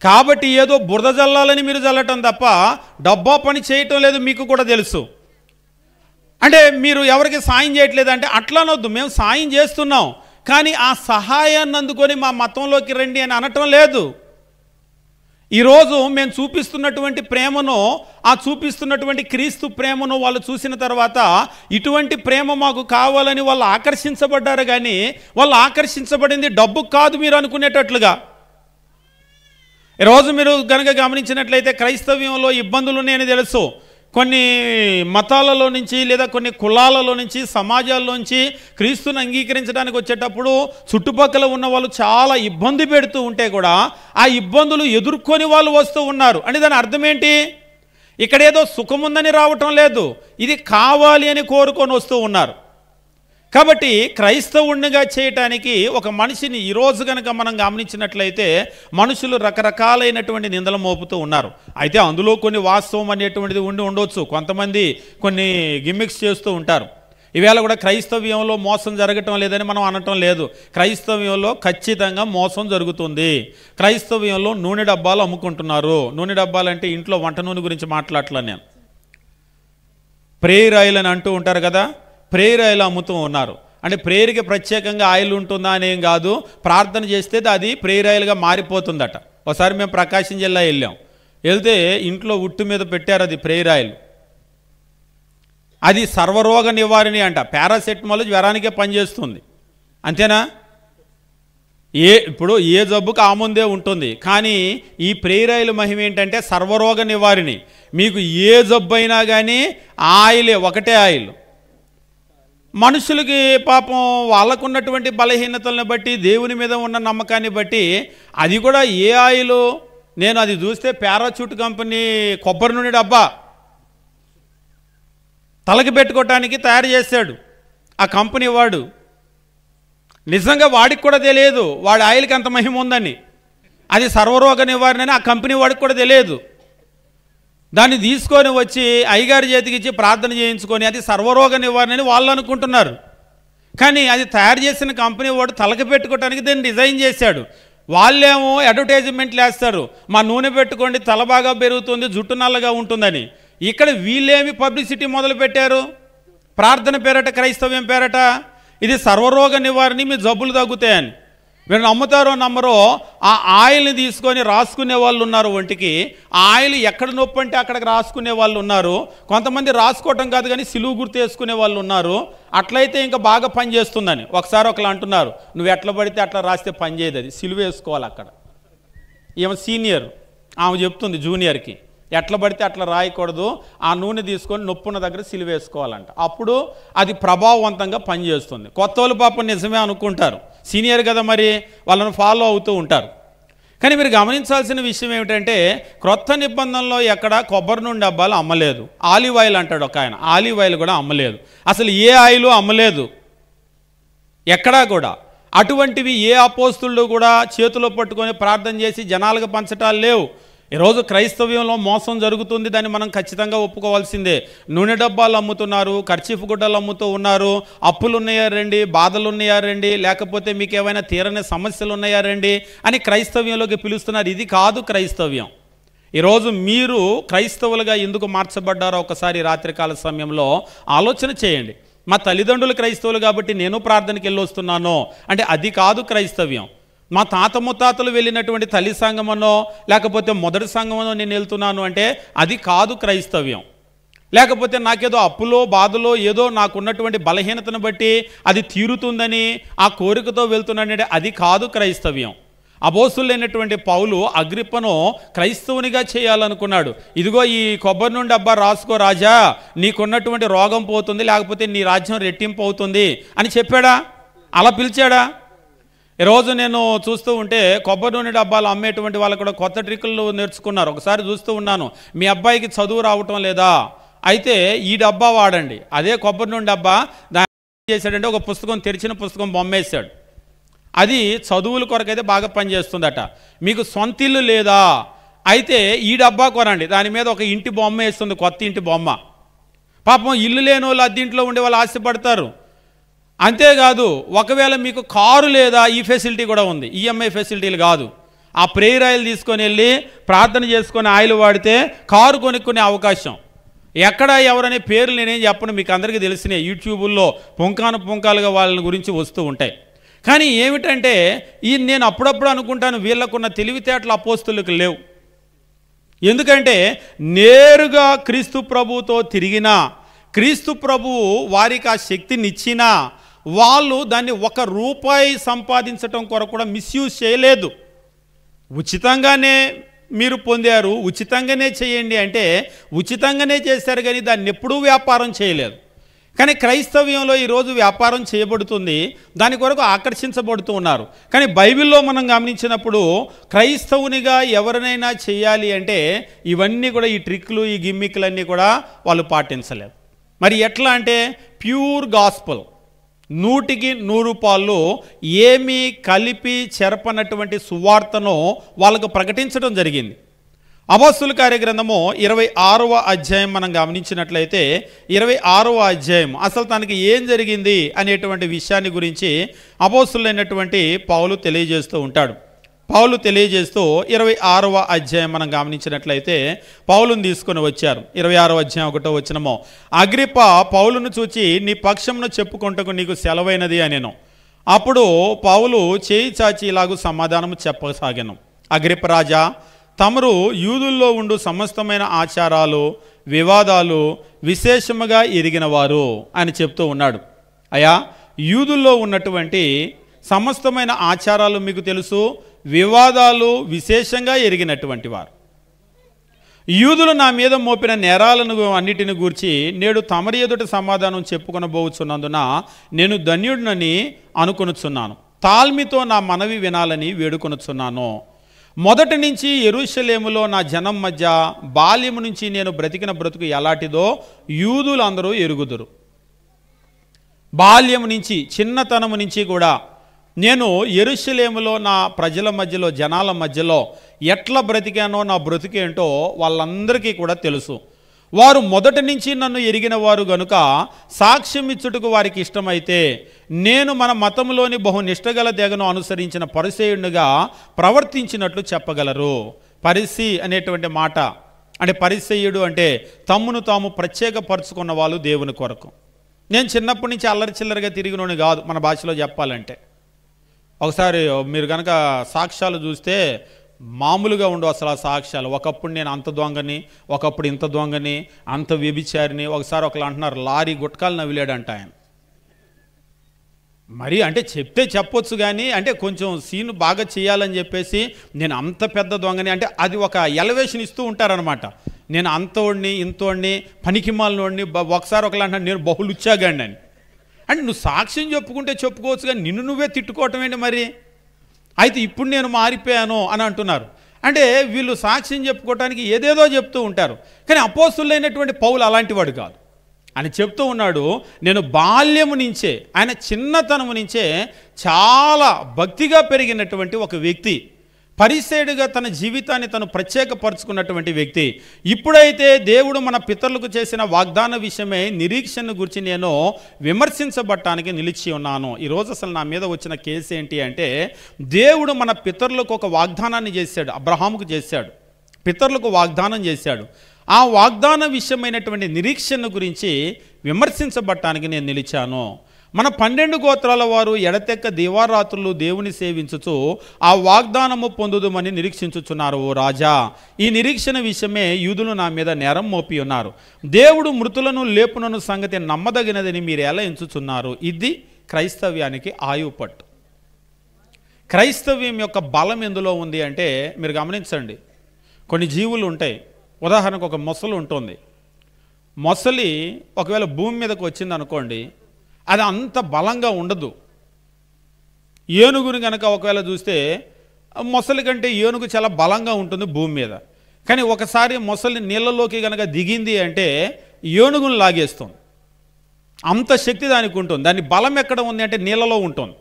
కాబట్టి ఏదో బురద జల్లాలని మీరు జల్లటం తప్ప డబ్బా పని చేయటం లేదు, మీకు కూడా తెలుసు. అంటే మీరు ఎవరికి సాయం చేయట్లేదంటే అట్లా అనొద్దు, మేము సాయం చేస్తున్నాం, కానీ ఆ సహాయాన్ని అందుకొని మా మతంలోకి రండి అని అనటం లేదు. ఈరోజు మేము చూపిస్తున్నటువంటి ప్రేమను, ఆ చూపిస్తున్నటువంటి క్రీస్తు ప్రేమను వాళ్ళు చూసిన తర్వాత ఇటువంటి ప్రేమ మాకు కావాలని వాళ్ళు ఆకర్షించబడ్డారు. కానీ వాళ్ళు ఆకర్షించబడింది డబ్బు కాదు మీరు అనుకునేటట్లుగా. ఈరోజు మీరు కనుక గమనించినట్లయితే క్రైస్తవ్యంలో ఇబ్బందులు ఉన్నాయని తెలుసు. కొన్ని మతాలలో నుంచి లేదా కొన్ని కులాలలో నుంచి, సమాజాల్లోంచి క్రీస్తుని అంగీకరించడానికి వచ్చేటప్పుడు చుట్టుపక్కల ఉన్న వాళ్ళు చాలా ఇబ్బంది పెడుతూ ఉంటే కూడా ఆ ఇబ్బందులు ఎదుర్కొని వాళ్ళు వస్తూ ఉన్నారు. అంటే దాని అర్థం ఏంటి? ఇక్కడేదో సుఖముందని రావటం లేదు, ఇది కావాలి అని కోరుకొని వస్తూ ఉన్నారు. కాబట్టి క్రైస్తవునిగా చేయటానికి ఒక మనిషిని ఈరోజు కనుక మనం గమనించినట్లయితే మనుషులు రకరకాలైనటువంటి నిందలు మోపుతూ ఉన్నారు. అయితే అందులో కొన్ని వాస్తవం అనేటువంటిది ఉండవచ్చు. కొంతమంది కొన్ని గిమ్మిక్స్ చేస్తూ ఉంటారు. ఈవేళ కూడా క్రైస్తవ్యంలో మోసం జరగటం లేదని మనం అనటం లేదు. క్రైస్తవ్యంలో ఖచ్చితంగా మోసం జరుగుతుంది. క్రైస్తవ్యంలో నూనె డబ్బాలు అమ్ముకుంటున్నారు. నూనె డబ్బాలు అంటే ఇంట్లో వంట నూనె గురించి మాట్లాడట్లా నేను. ప్రేయర్ ఆయిల్ అని అంటూ ఉంటారు కదా, ప్రేయర్ ఆయిల్ అమ్ముతూ ఉన్నారు. అంటే ప్రేయర్కి ప్రత్యేకంగా ఆయిల్ ఉంటుందా అనేం కాదు, ప్రార్థన చేస్తే అది ప్రేయర్ ఆయిల్గా మారిపోతుందట. ఒకసారి మేము ప్రకాశం జిల్లా వెళ్తే ఇంట్లో ఉట్టు మీద పెట్టారు అది ప్రేయర్ ఆయిల్. అది సర్వరోగ నివారణి అంట. పారాసెటమాల్ జ్వరానికే పనిచేస్తుంది, అంతేనా? ఇప్పుడు ఏ జబ్బుకు ఆ ముందే ఉంటుంది. కానీ ఈ ప్రేయర్ ఆయిల్ మహిమ ఏంటంటే సర్వరోగ నివారణి. మీకు ఏ జబ్బు అయినా కానీ ఆయిలే, ఒకటే ఆయిల్. మనుషులకి పాపం వాళ్ళకున్నటువంటి బలహీనతలను బట్టి, దేవుని మీద ఉన్న నమ్మకాన్ని బట్టి అది కూడా ఏ ఆయిల్, నేను అది చూస్తే పారాచూట్ కంపెనీ కొబ్బరి నూనె డబ్బా తలకి పెట్టుకోవటానికి తయారు చేశాడు ఆ కంపెనీ వాడు. నిజంగా వాడికి కూడా తెలియదు వాడి ఆయిల్కి అంత మహిమ ఉందని. అది సర్వరోగ నివారణ అని ఆ కంపెనీ వాడికి కూడా తెలియదు. దాన్ని తీసుకొని వచ్చి అయ్యగారి చేతికి ఇచ్చి ప్రార్థన చేయించుకొని అది సర్వరోగ నివారణ అని వాళ్ళు అనుకుంటున్నారు. కానీ అది తయారు చేసిన కంపెనీ వాడు తలకి పెట్టుకోవడానికి దాన్ని డిజైన్ చేశాడు. వాళ్ళేమో అడ్వర్టైజ్మెంట్లు వేస్తారు, మా నూనె పెట్టుకోండి తల బాగా పెరుగుతుంది, జుట్టు నల్లగా ఉంటుందని. ఇక్కడ వీళ్ళేమి పబ్లిసిటీ మొదలు పెట్టారు? ప్రార్థన పేరట, క్రైస్తవ్యం పేరట ఇది సర్వరోగ నివారణ, మీ జబ్బులు తగ్గుతాయని. మీరు నమ్ముతారో నమ్మరో ఆ ఆయిల్ని తీసుకొని రాసుకునే వాళ్ళు ఉన్నారు ఒంటికి. ఆ ఆయిల్ ఎక్కడ నొప్పి అంటే అక్కడికి రాసుకునే వాళ్ళు ఉన్నారు. కొంతమంది రాసుకోవటం కాదు కానీ సిలువు గుర్తు వేసుకునే వాళ్ళు ఉన్నారు. అట్లయితే ఇంకా బాగా పని చేస్తుందని. ఒకసారి ఒకళ్ళు అంటున్నారు, నువ్వు ఎట్లా పడితే అట్లా రాస్తే పని చేయదు, అది సిలువ వేసుకోవాలి. అక్కడ ఏమో సీనియర్ ఆమె చెప్తుంది జూనియర్కి, ఎట్లా పడితే అట్లా రాయకూడదు, ఆ నూనె తీసుకొని నొప్పున్న దగ్గర సిలువ వేసుకోవాలంట. అప్పుడు అది ప్రభావవంతంగా పనిచేస్తుంది. కొత్త వాళ్ళు పాపం నిజమే అనుకుంటారు, సీనియర్ కదా మరి వాళ్ళని ఫాలో అవుతూ ఉంటారు. కానీ మీరు గమనించాల్సిన విషయం ఏమిటంటే క్రొత్త నిబంధనలో ఎక్కడ కొబ్బరి నూనె డబ్బాలు అమ్మలేదు. ఆలివ్ ఆయిల్ అంటాడు ఒక ఆయన, ఆలివ్ ఆయిల్ కూడా అమ్మలేదు. అసలు ఏ ఆయిల్ అమ్మలేదు ఎక్కడా కూడా. అటువంటివి ఏ అపోస్తులు కూడా చేతిలో పట్టుకొని ప్రార్థన చేసి జనాలకు పంచటాలు లేవు. ఈరోజు క్రైస్తవ్యంలో మోసం జరుగుతుంది, దాన్ని మనం ఖచ్చితంగా ఒప్పుకోవాల్సిందే. నూనె డబ్బాలు అమ్ముతున్నారు, కర్చీఫ్ గుడ్డలు అమ్ముతూ ఉన్నారు, అప్పులు ఉన్నాయా రండి, బాధలు ఉన్నాయా రండి, లేకపోతే మీకు ఏమైనా తీరని సమస్యలు ఉన్నాయా రండి అని క్రైస్తవ్యంలోకి పిలుస్తున్నారు. ఇది కాదు క్రైస్తవ్యం. ఈరోజు మీరు క్రైస్తవులుగా ఎందుకు మార్చబడ్డారో ఒకసారి రాత్రికాల సమయంలో ఆలోచన చేయండి. మా తల్లిదండ్రులు క్రైస్తవులు కాబట్టి నేను ప్రార్థనకి వెళ్ళొస్తున్నాను అంటే అది కాదు క్రైస్తవ్యం. మా తాత ముత్తాతలు వెళ్ళినటువంటి తల్లి సంఘమనో లేకపోతే మొదటి సంఘమనో నేను వెళ్తున్నాను అంటే అది కాదు క్రైస్తవ్యం. లేకపోతే నాకేదో అప్పులో బాధలో ఏదో నాకున్నటువంటి బలహీనతను బట్టి అది తీరుతుందని ఆ కోరికతో వెళ్తున్నానంటే అది కాదు క్రైస్తవ్యం. అపోస్తులైనటువంటి పౌలు అగ్రిప్పను క్రైస్తవునిగా చేయాలనుకున్నాడు. ఇదిగో ఈ కొబ్బరి నుండి డబ్బా రాసుకో రాజా, నీకున్నటువంటి రోగం పోతుంది, లేకపోతే నీ రాజ్యం రెట్టింపు అవుతుంది అని చెప్పాడా? అలా పిలిచాడా? ఈరోజు నేను చూస్తూ ఉంటే కొబ్బరి నూనె డబ్బాలు అమ్మేటువంటి వాళ్ళు కూడా కొత్త ట్రిక్కులు నేర్చుకున్నారు. ఒకసారి చూస్తూ ఉన్నాను, మీ అబ్బాయికి చదువు రావటం లేదా, అయితే ఈ డబ్బా వాడండి. అదే కొబ్బరి నూనె డబ్బా దాన్ని చేశాడంటే ఒక పుస్తకం, తెరిచిన పుస్తకం బొమ్మేశాడు. అది చదువుల కొరకైతే బాగా పనిచేస్తుందట. మీకు సొంత ఇల్లు లేదా, అయితే ఈ డబ్బా కొనండి, దాని మీద ఒక ఇంటి బొమ్మ వేస్తుంది, కొత్త ఇంటి బొమ్మ. పాపం ఇల్లు లేని వాళ్ళు అద్దీంట్లో ఉండే వాళ్ళు ఆశపడతారు. అంతేకాదు, ఒకవేళ మీకు కారు లేదా, ఈ ఫెసిలిటీ కూడా ఉంది. ఈఎంఐ ఫెసిలిటీలు కాదు, ఆ ప్రేయర్ ఆయిల్ తీసుకొని వెళ్ళి ప్రార్థన చేసుకొని ఆయిల్ వాడితే కారు కొనుక్కునే అవకాశం. ఎక్కడ ఎవరనే పేర్లు నేనేం చెప్పను, మీకు అందరికీ తెలిసినాయి. యూట్యూబుల్లో పుంకాలుగా వాళ్ళని గురించి వస్తూ ఉంటాయి. కానీ ఏమిటంటే నేను అప్పుడప్పుడు అనుకుంటాను, వీళ్ళకున్న తెలివితేటలు అపోస్తులకు లేవు. ఎందుకంటే నేరుగా క్రీస్తు ప్రభువుతో తిరిగినా, క్రీస్తు ప్రభువు వారికి ఆ శక్తినిచ్చినా వాళ్ళు దాన్ని ₹1 సంపాదించటం కొరకు కూడా మిస్యూజ్ చేయలేదు. ఉచితంగానే మీరు పొందారు, ఉచితంగానే చేయండి అంటే ఉచితంగానే చేశారు, కానీ దాన్ని ఎప్పుడూ వ్యాపారం చేయలేదు. కానీ క్రైస్తవ్యంలో ఈరోజు వ్యాపారం చేయబడుతుంది, దాని కొరకు ఆకర్షించబడుతూ ఉన్నారు. కానీ బైబిల్లో మనం గమనించినప్పుడు క్రైస్తవునిగా ఎవరినైనా చేయాలి అంటే ఇవన్నీ కూడా, ఈ ట్రిక్లు ఈ గిమ్మిక్లన్నీ కూడా వాళ్ళు పాటించలేరు. మరి ఎట్లా అంటే ప్యూర్ గాస్పల్, 100కి 100 ఏమీ కలిపి చెరపనటువంటి సువార్తను వాళ్ళకు ప్రకటించడం జరిగింది. అపోస్తుల కార్యగ్రంథము 26వ అధ్యాయం మనం గమనించినట్లయితే 26వ అధ్యాయం అసలు తనకి ఏం జరిగింది అనేటువంటి విషయాన్ని గురించి అపోస్తులైనటువంటి పౌలు తెలియజేస్తూ ఉంటాడు. పౌలు తెలియజేస్తూ 26వ అధ్యాయం మనం గమనించినట్లయితే పౌలును తీసుకొని వచ్చారు. 26వ అధ్యాయం 1వ వచనము, అగ్రిప్ప పౌలును చూచి నీ పక్షమును చెప్పుకొంటకు నీకు సెలవైనది అనెను. అప్పుడు పౌలు చేయి చాచి ఇలాగూ సమాధానము చెప్పసాగెను. అగ్రిప్ప రాజా, తమరు యూదుల్లో ఉండు సమస్తమైన ఆచారాలు వివాదాలు విశేషముగా ఎరిగినవారు అని చెప్తూ ఉన్నాడు. అయ్యా, యూదుల్లో ఉన్నటువంటి సమస్తమైన ఆచారాలు మీకు తెలుసు, వివాదాలు విశేషంగా ఎరిగినటువంటి వారు. యూదులు నా మీద మోపిన నేరాలను అన్నిటిని గూర్చి నేడు తమరి ఎదుట సమాధానం చెప్పుకొనబోచున్నందున నేను ధన్యుడినని అనుకొనుచున్నాను. తాల్మితో నా మనవి వినాలని వేడుకొనుచున్నాను. మొదటి నుంచి యెరూషలేములో నా జనం మధ్య బాల్యము నుంచి నేను బ్రతికిన బ్రతుకు ఎలాంటిదో యూదులందరూ ఎరుగుదురు. బాల్యము నుంచి, చిన్నతనము నుంచి కూడా నేను యెరూషలేములో నా ప్రజల మధ్యలో, జనాల మధ్యలో ఎట్లా బ్రతికానో, నా బ్రతికేంటో వాళ్ళందరికీ కూడా తెలుసు. వారు మొదటి నుంచి నన్ను ఎరిగిన వారు గనుక సాక్ష్యం ఇచ్చుటకు వారికి ఇష్టమైతే నేను మన మతంలోని బహునిష్టగల తెగను అనుసరించిన పరిసయ్యునిగా ప్రవర్తించినట్లు చెప్పగలరు. పరిసి అనేటువంటి మాట అంటే పరిసయ్యుడు అంటే తమ్మును తాము ప్రత్యేకపరుచుకున్న వాళ్ళు దేవుని కొరకు. నేను చిన్నప్పటి నుంచి అల్లరి చిల్లరగా తిరిగినోని కాదు, మన భాషలో చెప్పాలంటే. ఒకసారి మీరు కనుక సాక్ష్యాలు చూస్తే మామూలుగా ఉండవు అసలు ఆ సాక్ష్యాలు. ఒకప్పుడు నేను అంత దొంగని, ఒకప్పుడు ఇంత దొంగని, అంత వ్యభిచారిని. ఒకసారి ఒకళ్ళు అంటున్నారు లారీ గుట్కాలు నవ్విలాడంట ఆయన. మరి అంటే చెప్తే చెప్పొచ్చు కానీ అంటే కొంచెం సీన్ బాగా చేయాలని చెప్పేసి నేను అంత పెద్ద దొంగని అంటే అది ఒక ఎలివేషన్ ఇస్తూ ఉంటారనమాట. నేను అంతోడిని, ఇంతోడిని, పనికిమాలినోడిని. ఒకసారి ఒకళ్ళు అంటున్నారు నేను బహుళుచ్చాగాండి అని. అంటే నువ్వు సాక్ష్యం చెప్పుకుంటే చెప్పుకోవచ్చు కానీ నిన్ను నువ్వే తిట్టుకోవటం ఏంటి మరి? అయితే ఇప్పుడు నేను మారిపోయాను అని అంటున్నారు. అంటే వీళ్ళు సాక్ష్యం చెప్పుకోవటానికి ఏదేదో చెప్తూ ఉంటారు. కానీ అపోస్తులైనటువంటి పౌలు అలాంటి వాడు కాదు. అని చెప్తూ ఉన్నాడు, నేను బాల్యము నుంచే, ఆయన చిన్నతనము నుంచే చాలా భక్తిగా పెరిగినటువంటి ఒక వ్యక్తి, పరిసేయుడిగా తన జీవితాన్ని తను ప్రత్యేకపరుచుకున్నటువంటి వ్యక్తి. ఇప్పుడైతే దేవుడు మన పితరులకు చేసిన వాగ్దాన విషయమై నిరీక్షణ గురించి నేను విమర్శించబట్టానికి నిలిచి ఉన్నాను. ఈరోజు అసలు నా మీద వచ్చిన కేసు ఏంటి అంటే, దేవుడు మన పితరులకు ఒక వాగ్దానాన్ని చేశాడు, అబ్రహాముకు చేశాడు, పితరులకు వాగ్దానం చేశాడు. ఆ వాగ్దాన విషయమైనటువంటి నిరీక్షణ గురించి విమర్శించబట్టానికి నేను నిలిచాను. మన 12 గోత్రాల వారు ఎడతెక్క దివారాత్రులు దేవుని సేవించుచు ఆ వాగ్దానము పొందుదుమని నిరీక్షించుచున్నారు. ఓ రాజా, ఈ నిరీక్షణ విషయమే యూదులు నా మీద నేరం మోపి ఉన్నారు. దేవుడు మృతులను లేపునను సంగతి నమ్మదగినదని మీరు ఎలా ఎంచుచున్నారు? ఇది క్రైస్తవ్యానికి ఆయుపట్టు. క్రైస్తవ్యం యొక్క బలం ఎందులో ఉంది అంటే మీరు గమనించండి. కొన్ని జీవులు ఉంటాయి. ఉదాహరణకు ఒక మొసలు ఉంటుంది. మొసలి ఒకవేళ భూమి మీదకి వచ్చింది అనుకోండి, అది అంత బలంగా ఉండదు. ఏనుగుని కనుక ఒకవేళ చూస్తే మొసలి కంటే ఏనుగు చాలా బలంగా ఉంటుంది భూమి మీద. కానీ ఒకసారి మొసలి నీళ్ళలోకి కనుక దిగింది అంటే ఏనుగును లాగేస్తుంది. అంత శక్తి దానికి ఉంటుంది. దాని బలం ఎక్కడ ఉంది అంటే నీళ్ళలో ఉంటుంది.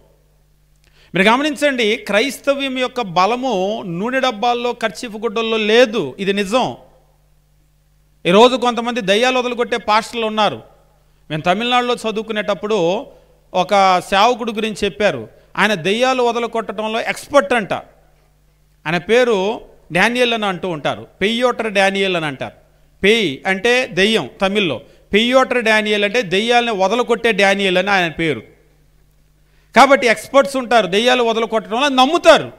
మీరు గమనించండి, క్రైస్తవ్యం యొక్క బలము నూనె డబ్బాల్లో, కర్చీఫ్ గుడ్డల్లో లేదు. ఇది నిజం. ఈరోజు కొంతమంది దయ్యాలు వదలుకొట్టే పాస్టర్లు ఉన్నారు. మేము తమిళనాడులో చదువుకునేటప్పుడు ఒక సేవకుడు గురించి చెప్పారు. ఆయన దెయ్యాలు వదలకొట్టడంలో ఎక్స్పర్ట్ అంట. ఆయన పేరు డానియల్ అని అంటూ ఉంటారు. పెయ్యోటర్ డానియల్ అని అంటారు. పెయ్ అంటే దెయ్యం తమిళ్లో, పెయ్యోటర్ డానియల్ అంటే దెయ్యాలని వదలకొట్టే డానియల్ అని ఆయన పేరు. కాబట్టి ఎక్స్పర్ట్స్ ఉంటారు, దెయ్యాలు వదలకొట్టడంలో నమ్ముతారు.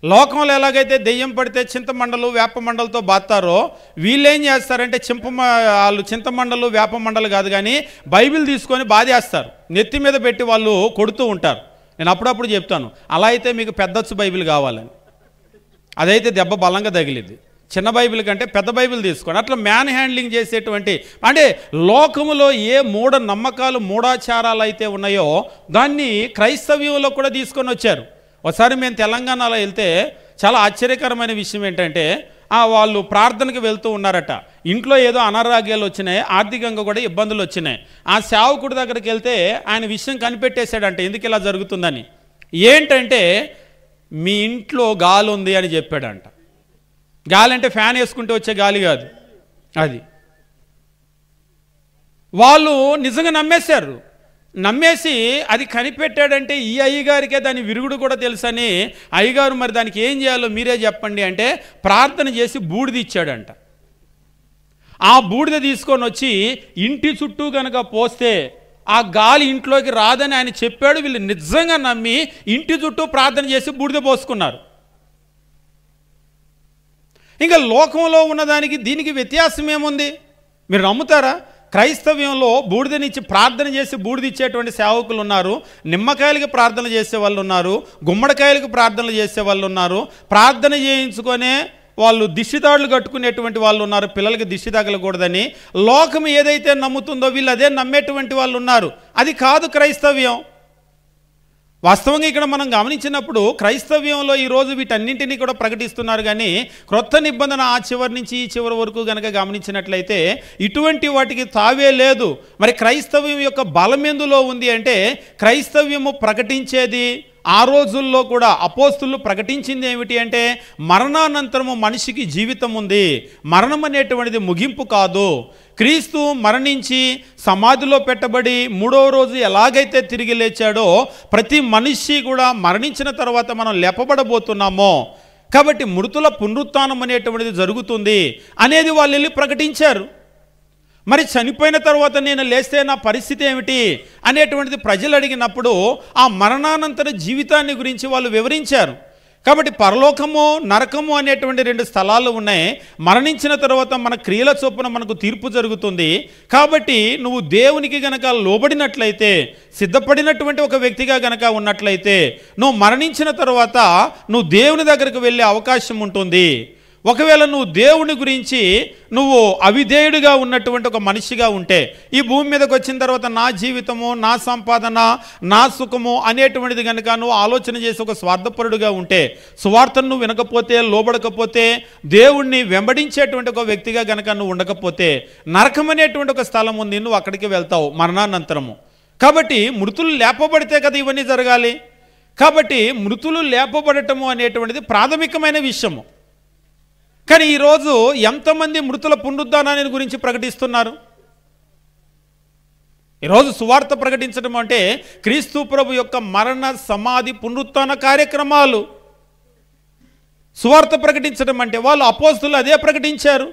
లోకంలో ఎలాగైతే దెయ్యం పడితే చింతమండలు వేప మండలతో బాతారో వీళ్ళేం చేస్తారంటే వాళ్ళు చింతమండలు వేప మండలు కాదు కానీ బైబిల్ తీసుకొని బాధేస్తారు, నెత్తి మీద పెట్టి వాళ్ళు కొడుతూ ఉంటారు. నేను అప్పుడప్పుడు చెప్తాను, అలా అయితే మీకు పెద్దచ్చు బైబిల్ కావాలని. అదైతే దెబ్బ బలంగా తగిలిద్ది. చిన్న బైబిల్ కంటే పెద్ద బైబిల్ తీసుకోండి. అట్లా మ్యాన్ హ్యాండ్లింగ్ చేసేటువంటి అంటే లోకములో ఏ మూఢ నమ్మకాలు, మూఢాచారాలు అయితే ఉన్నాయో దాన్ని క్రైస్తవ్యంలో కూడా తీసుకొని వచ్చారు. ఒకసారి మేము తెలంగాణలో వెళ్తే చాలా ఆశ్చర్యకరమైన విషయం ఏంటంటే వాళ్ళు ప్రార్థనకి వెళ్తూ ఉన్నారట. ఇంట్లో ఏదో అనారోగ్యాలు వచ్చినాయి, ఆర్థికంగా కూడా ఇబ్బందులు వచ్చినాయి. ఆ సేవకుడి దగ్గరికి వెళ్తే ఆయన విషయం కనిపెట్టేశాడంట ఎందుకు ఇలా జరుగుతుందని. ఏంటంటే మీ ఇంట్లో గాలి ఉంది అని చెప్పాడంట. గాలి అంటే ఫ్యాన్ వేసుకుంటే వచ్చే గాలి కాదు అది. వాళ్ళు నిజంగా నమ్మేశారు. నమ్మేసి అది కనిపెట్టాడంటే ఈ అయ్యగారికే దాని విరుగుడు కూడా తెలుసని అయ్యగారు మరి దానికి ఏం చేయాలో మీరే చెప్పండి అంటే ప్రార్థన చేసి బూడిద ఇచ్చాడంట. ఆ బూడిద తీసుకొని వచ్చి ఇంటి చుట్టూ కనుక పోస్తే ఆ గాలి ఇంట్లోకి రాదని ఆయన చెప్పాడు. వీళ్ళు నిజంగా నమ్మి ఇంటి చుట్టూ ప్రార్థన చేసి బూడిద పోసుకున్నారు. ఇంకా లోకంలో ఉన్నదానికి దీనికి వ్యత్యాసం ఏముంది? మీరు నమ్ముతారా? క్రైస్తవ్యంలో బూడిదనిచ్చి ప్రార్థన చేసి బూడిదిచ్చేటువంటి సేవకులు ఉన్నారు, నిమ్మకాయలకి ప్రార్థన చేసే వాళ్ళు ఉన్నారు, గుమ్మడికాయలకు ప్రార్థనలు చేసే వాళ్ళు ఉన్నారు, ప్రార్థన చేయించుకొనే వాళ్ళు దిష్టితాడులు కట్టుకునేటువంటి వాళ్ళు ఉన్నారు, పిల్లలకి దిష్టి తగలకూడదని. లోకం ఏదైతే నమ్ముతుందో వీళ్ళు అదే నమ్మేటువంటి వాళ్ళు ఉన్నారు. అది కాదు క్రైస్తవ్యం. వాస్తవంగా ఇక్కడ మనం గమనించినప్పుడు క్రైస్తవ్యంలో ఈరోజు వీటన్నింటినీ కూడా ప్రకటిస్తున్నారు, కానీ క్రొత్త నిబంధన ఆ చివరి నుంచి ఈ చివరి వరకు గనక గమనించినట్లయితే ఇటువంటి వాటికి తావే లేదు. మరి క్రైస్తవ్యం యొక్క బలం ఎందులో ఉంది అంటే, క్రైస్తవ్యము ప్రకటించేది ఆ రోజుల్లో కూడా అపోస్తులు ప్రకటించింది ఏమిటి అంటే, మరణానంతరము మనిషికి జీవితం ఉంది, మరణం అనేటువంటిది ముగింపు కాదు. క్రీస్తు మరణించి సమాధిలో పెట్టబడి మూడవ రోజు ఎలాగైతే తిరిగి లేచాడో, ప్రతి మనిషి కూడా మరణించిన తర్వాత మనం లేపబడబోతున్నామో, కాబట్టి మృతుల పునరుత్థానం అనేటువంటిది జరుగుతుంది అనేది వాళ్ళు వెళ్ళి ప్రకటించారు. మరి చనిపోయిన తర్వాత నేను లేస్తే నా పరిస్థితి ఏమిటి అనేటువంటిది ప్రజలు అడిగినప్పుడు ఆ మరణానంతర జీవితాన్ని గురించి వాళ్ళు వివరించారు. కాబట్టి పరలోకము నరకము అనేటువంటి 2 స్థలాలు ఉన్నాయి. మరణించిన తర్వాత మన క్రియల చొప్పున మనకు తీర్పు జరుగుతుంది. కాబట్టి నువ్వు దేవునికి గనక లోబడినట్లయితే, సిద్ధపడినటువంటి ఒక వ్యక్తిగా గనక ఉన్నట్లయితే, నువ్వు మరణించిన తర్వాత నువ్వు దేవుని దగ్గరకు వెళ్ళే అవకాశం ఉంటుంది. ఒకవేళ నువ్వు దేవుని గురించి నువ్వు అవిధేయుడిగా ఉన్నటువంటి ఒక మనిషిగా ఉంటే, ఈ భూమి మీదకి వచ్చిన తర్వాత నా జీవితము, నా సంపాదన, నా సుఖము అనేటువంటిది కనుక నువ్వు ఆలోచన చేసి ఒక స్వార్థపరుడుగా ఉంటే, సువార్తను నువ్వు వినకపోతే, లోబడకపోతే, దేవుణ్ణి వెంబడించేటువంటి ఒక వ్యక్తిగా కనుక నువ్వు ఉండకపోతే, నరకం అనేటువంటి ఒక స్థలం ఉంది, నువ్వు అక్కడికి వెళ్తావు మరణానంతరము. కాబట్టి మృతులు లేపబడితే కదా ఇవన్నీ జరగాలి. కాబట్టి మృతులు లేపబడటము అనేటువంటిది ప్రాథమికమైన విషయము. కానీ ఈరోజు ఎంతమంది మృతుల పునరుద్ధానాన్ని గురించి ప్రకటిస్తున్నారు? ఈరోజు సువార్త ప్రకటించడం అంటే క్రీస్తు ప్రభు యొక్క మరణ సమాధి పునరుత్థాన కార్యక్రమాలు. సువార్త ప్రకటించడం అంటే వాళ్ళు అపోస్తులు అదే ప్రకటించారు.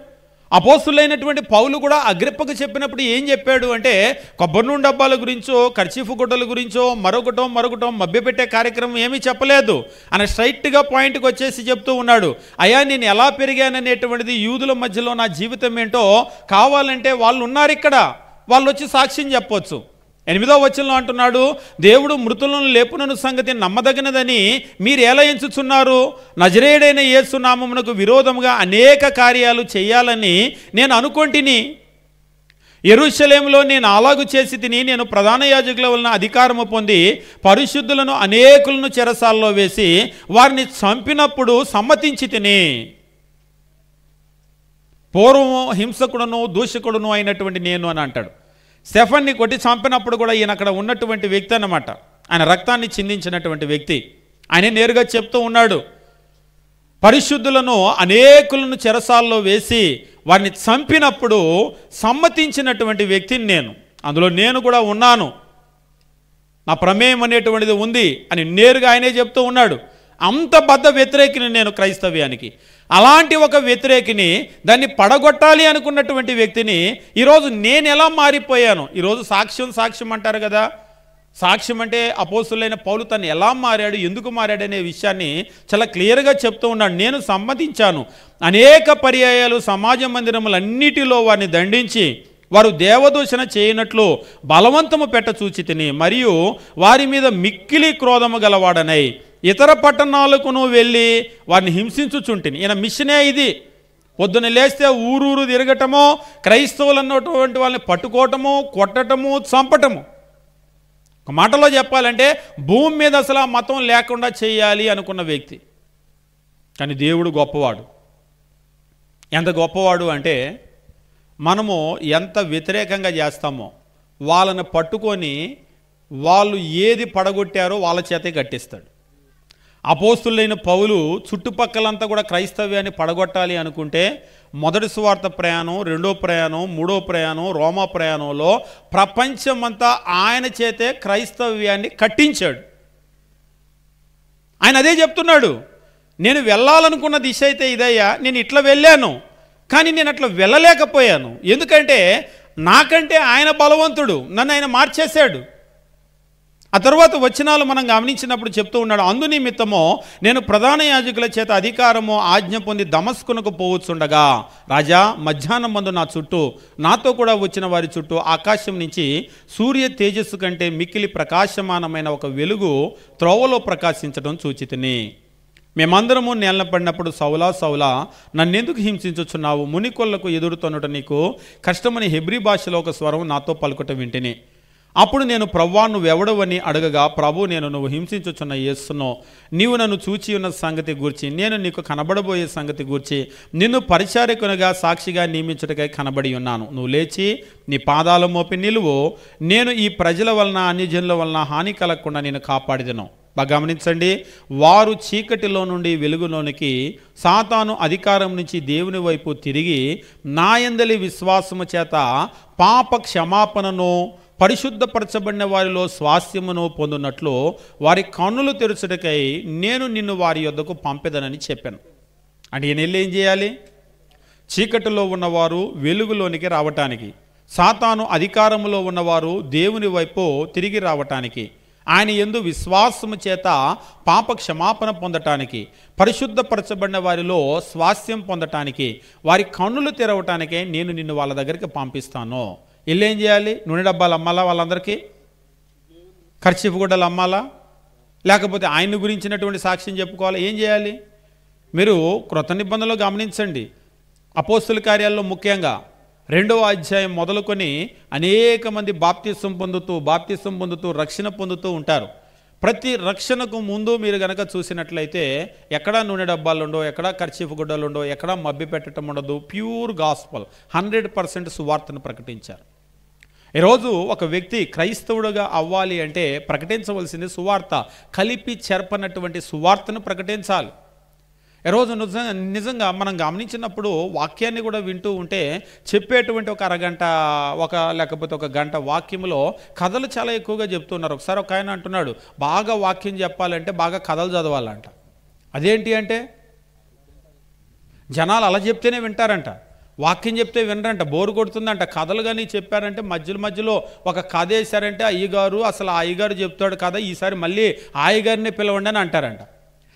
అపోస్తులైనటువంటి పౌలు కూడా అగ్రిప్పకు చెప్పినప్పుడు ఏం చెప్పాడు అంటే, కొబ్బరి నూనె డబ్బాల గురించో, కర్చీఫ్ గుడ్డల గురించో, మరొకటో మభ్యపెట్టే కార్యక్రమం ఏమీ చెప్పలేదు. ఆయన స్ట్రైట్గా పాయింట్కి వచ్చేసి చెప్తూ ఉన్నాడు, అయ్యా నేను ఎలా పెరిగాననేటువంటిది, యూదుల మధ్యలో నా జీవితం ఏంటో కావాలంటే వాళ్ళు ఉన్నారు ఇక్కడ, వాళ్ళు వచ్చి సాక్ష్యం చెప్పొచ్చు. 8వ వచనంలో అంటున్నాడు, దేవుడు మృతులను లేపునను సంగతి నమ్మదగినదని మీరు ఎలా ఎంచుచున్నారు? నజరేయుడైన యేసు నామమునకు విరోధముగా అనేక కార్యాలు చేయాలని నేను అనుకొంటిని. యెరూషలేములో నేను అలాగు చేసి తిని, నేను ప్రధాన యాజకుల వలన అధికారము పొంది పరిశుద్ధులను అనేకులను చెరసాల్లో వేసి వారిని చంపినప్పుడు సమ్మతించి తిని. పూర్వము హింసకుడును దూషకుడును అయినటువంటి నేను అని అంటాడు. స్టెఫన్ని కొట్టి చంపినప్పుడు కూడా ఈయన అక్కడ ఉన్నటువంటి వ్యక్తి అన్నమాట, ఆయన రక్తాన్ని చిందించినటువంటి వ్యక్తి. ఆయన నేరుగా చెప్తూ ఉన్నాడు, పరిశుద్ధులను అనేకులను చెరసాల్లో వేసి వారిని చంపినప్పుడు సమ్మతించినటువంటి వ్యక్తిని నేను, అందులో నేను కూడా ఉన్నాను, నా ప్రమేయం అనేటువంటిది ఉంది అని నేరుగా ఆయనే చెప్తూ ఉన్నాడు. అంత బద్ధ వ్యతిరేకిని నేను క్రైస్తవ్యానికి. అలాంటి ఒక వ్యతిరేకిని, దాన్ని పడగొట్టాలి అనుకున్నటువంటి వ్యక్తిని ఈరోజు నేను ఎలా మారిపోయాను? ఈరోజు సాక్ష్యం అంటారు కదా, సాక్ష్యం అంటే అపోస్తులైన పౌలు తను ఎలా మారాడు, ఎందుకు మారాడు అనే విషయాన్ని చాలా క్లియర్గా చెప్తూ ఉన్నాడు. నేను సమ్మతించాను, అనేక పర్యాయాలు సమాజ మందిరములన్నిటిలో వారిని దండించి వారు దేవదూషణ చేయనట్లు బలవంతము పెట్ట చూచి తిని, మరియు వారి మీద మిక్కిలి క్రోధము గలవాడనై ఇతర పట్టణాలకును వెళ్ళి వారిని హింసించుచుంటిని. ఈయన మిషనే ఇది. పొద్దున లేస్తే ఊరూరు తిరగటము, క్రైస్తవులు అన్నటువంటి వాళ్ళని పట్టుకోవటము, కొట్టటము, చంపటము. ఒక మాటలో చెప్పాలంటే భూమి మీద అసలు ఆ మతం లేకుండా చేయాలి అనుకున్న వ్యక్తి. కానీ దేవుడు గొప్పవాడు. ఎంత గొప్పవాడు అంటే, మనము ఎంత వ్యతిరేకంగా చేస్తామో వాళ్ళని పట్టుకొని వాళ్ళు ఏది పడగొట్టారో వాళ్ళ చేతే కట్టిస్తాడు. అపోస్తులైన పౌలు చుట్టుపక్కలంతా కూడా క్రైస్తవ్యాన్ని పడగొట్టాలి అనుకుంటే, మొదటి సువార్త ప్రయాణం, 2వ ప్రయాణం, 3వ ప్రయాణం, రోమా ప్రయాణంలో ప్రపంచమంతా ఆయన చేతే క్రైస్తవ్యాన్ని కట్టించాడు. ఆయన అదే చెప్తున్నాడు, నేను వెళ్ళాలనుకున్న దిశ అయితే ఇదయ్యా, నేను ఇట్లా వెళ్ళాను, కానీ నేను అట్లా వెళ్ళలేకపోయాను. ఎందుకంటే నాకంటే ఆయన బలవంతుడు, నన్ను ఆయన మార్చేశాడు. ఆ తర్వాత వచనాలు మనం గమనించినప్పుడు చెప్తూ ఉన్నాడు, అందునిమిత్తమో నేను ప్రధాన యాజకుల చేత అధికారము ఆజ్ఞ పొంది దమస్కునకు పోవచ్చుండగా, రాజా మధ్యాహ్నం మందు నా చుట్టూ నాతో కూడా వచ్చిన వారి చుట్టూ ఆకాశం నుంచి సూర్య తేజస్సు కంటే మిక్కిలి ప్రకాశమానమైన ఒక వెలుగు త్రోవలో ప్రకాశించడం చూచితిని. మేమందరము నేలన పడినప్పుడు, సౌలా సౌలా నన్నెందుకు హింసించుచున్నావు, మునికొల్లకు ఎదురుతొనుట నీకు కష్టమని హెబ్రీ భాషలో ఒక స్వరం నాతో పలుకుట వింటిని. అప్పుడు నేను ప్రభువా నువ్వెవడవని అడగగా, ప్రభు నేను నువ్వు హింసించుచున్న యేసును, నీవు నన్ను చూచి ఉన్న సంగతి గూర్చి, నేను నీకు కనబడబోయే సంగతి గూర్చి నిన్ను పరిచారకునిగా సాక్షిగా నియమించుటకై కనబడి ఉన్నాను. నువ్వు లేచి నీ పాదాలు మోపి నిలువు. నేను ఈ ప్రజల వలన అన్యజనుల వలన హాని కలగకుండా నేను కాపాడిదను. బాగా గమనించండి, వారు చీకటిలో నుండి వెలుగులోనికి, సాతాను అధికారం నుంచి దేవుని వైపు తిరిగి నాయందలి విశ్వాసము చేత పాప క్షమాపణను, పరిశుద్ధపరచబడిన వారిలో స్వాస్థ్యమును పొందునట్లు వారి కన్నులు తెరుచుటకై నేను నిన్ను వారి యొద్దకు పంపెదనని చెప్పాను. అంటే ఈయన ఏం చేయాలి? చీకటిలో ఉన్నవారు వెలుగులోనికి రావటానికి, సాతాను అధికారంలో ఉన్నవారు దేవుని వైపు తిరిగి రావటానికి, ఆయన యందు విశ్వాసము చేత పాప క్షమాపణ పొందటానికి, పరిశుద్ధపరచబడిన వారిలో స్వాస్థ్యం పొందటానికి, వారి కన్నులు తెరవటానికే నేను నిన్ను వాళ్ళ దగ్గరికి పంపిస్తాను. ఏం చేయాలి? నూనె డబ్బాలు అమ్మాలా? వాళ్ళందరికీ ఖర్చీఫ్ గుడ్డలు అమ్మాలా? లేకపోతే ఆయన గురించినటువంటి సాక్ష్యం చెప్పుకోవాలా? ఏం చేయాలి? మీరు క్రొత్త నిబంధనలో గమనించండి, అపోస్తుల కార్యాల్లో ముఖ్యంగా 2వ అధ్యాయం మొదలుకొని అనేక మంది బాప్తిసం పొందుతూ రక్షణ పొందుతూ ఉంటారు. ప్రతి రక్షణకు ముందు మీరు గనక చూసినట్లయితే ఎక్కడా నూనె డబ్బాలు ఉండవు, ఎక్కడా ఖర్చీఫ్ గుడ్డలు ఉండవు, ఎక్కడా మబ్బి పెట్టడం ఉండదు. ప్యూర్ గాస్పల్ 100% సువార్తను ప్రకటించారు. ఈరోజు ఒక వ్యక్తి క్రైస్తవుడుగా అవ్వాలి అంటే ప్రకటించవలసింది సువార్త, కలిపి చెరపనటువంటి సువార్తను ప్రకటించాలి. ఈరోజు నిజంగా మనం గమనించినప్పుడు వాక్యాన్ని కూడా వింటూ ఉంటే చెప్పేటువంటి ఒక అరగంట లేకపోతే ఒక గంట వాక్యంలో కథలు చాలా ఎక్కువగా చెప్తున్నారు. ఒకసారి ఒక ఆయన అంటున్నాడు, బాగా వాక్యం చెప్పాలంటే బాగా కథలు చదవాలంట. అదేంటి అంటే జనాలు అలా చెప్తేనే వింటారంట, వాక్యం చెప్తే వినరంట, బోరు కొడుతుందంట. కథలు కానీ చెప్పారంటే మధ్యలో ఒక కథ వేశారంటే అయ్యగారు అసలు ఆ అయ్యగారు చెప్తాడు కథ, ఈసారి మళ్ళీ ఆ అయ్యగారినే పిలవండి అని అంటారంట.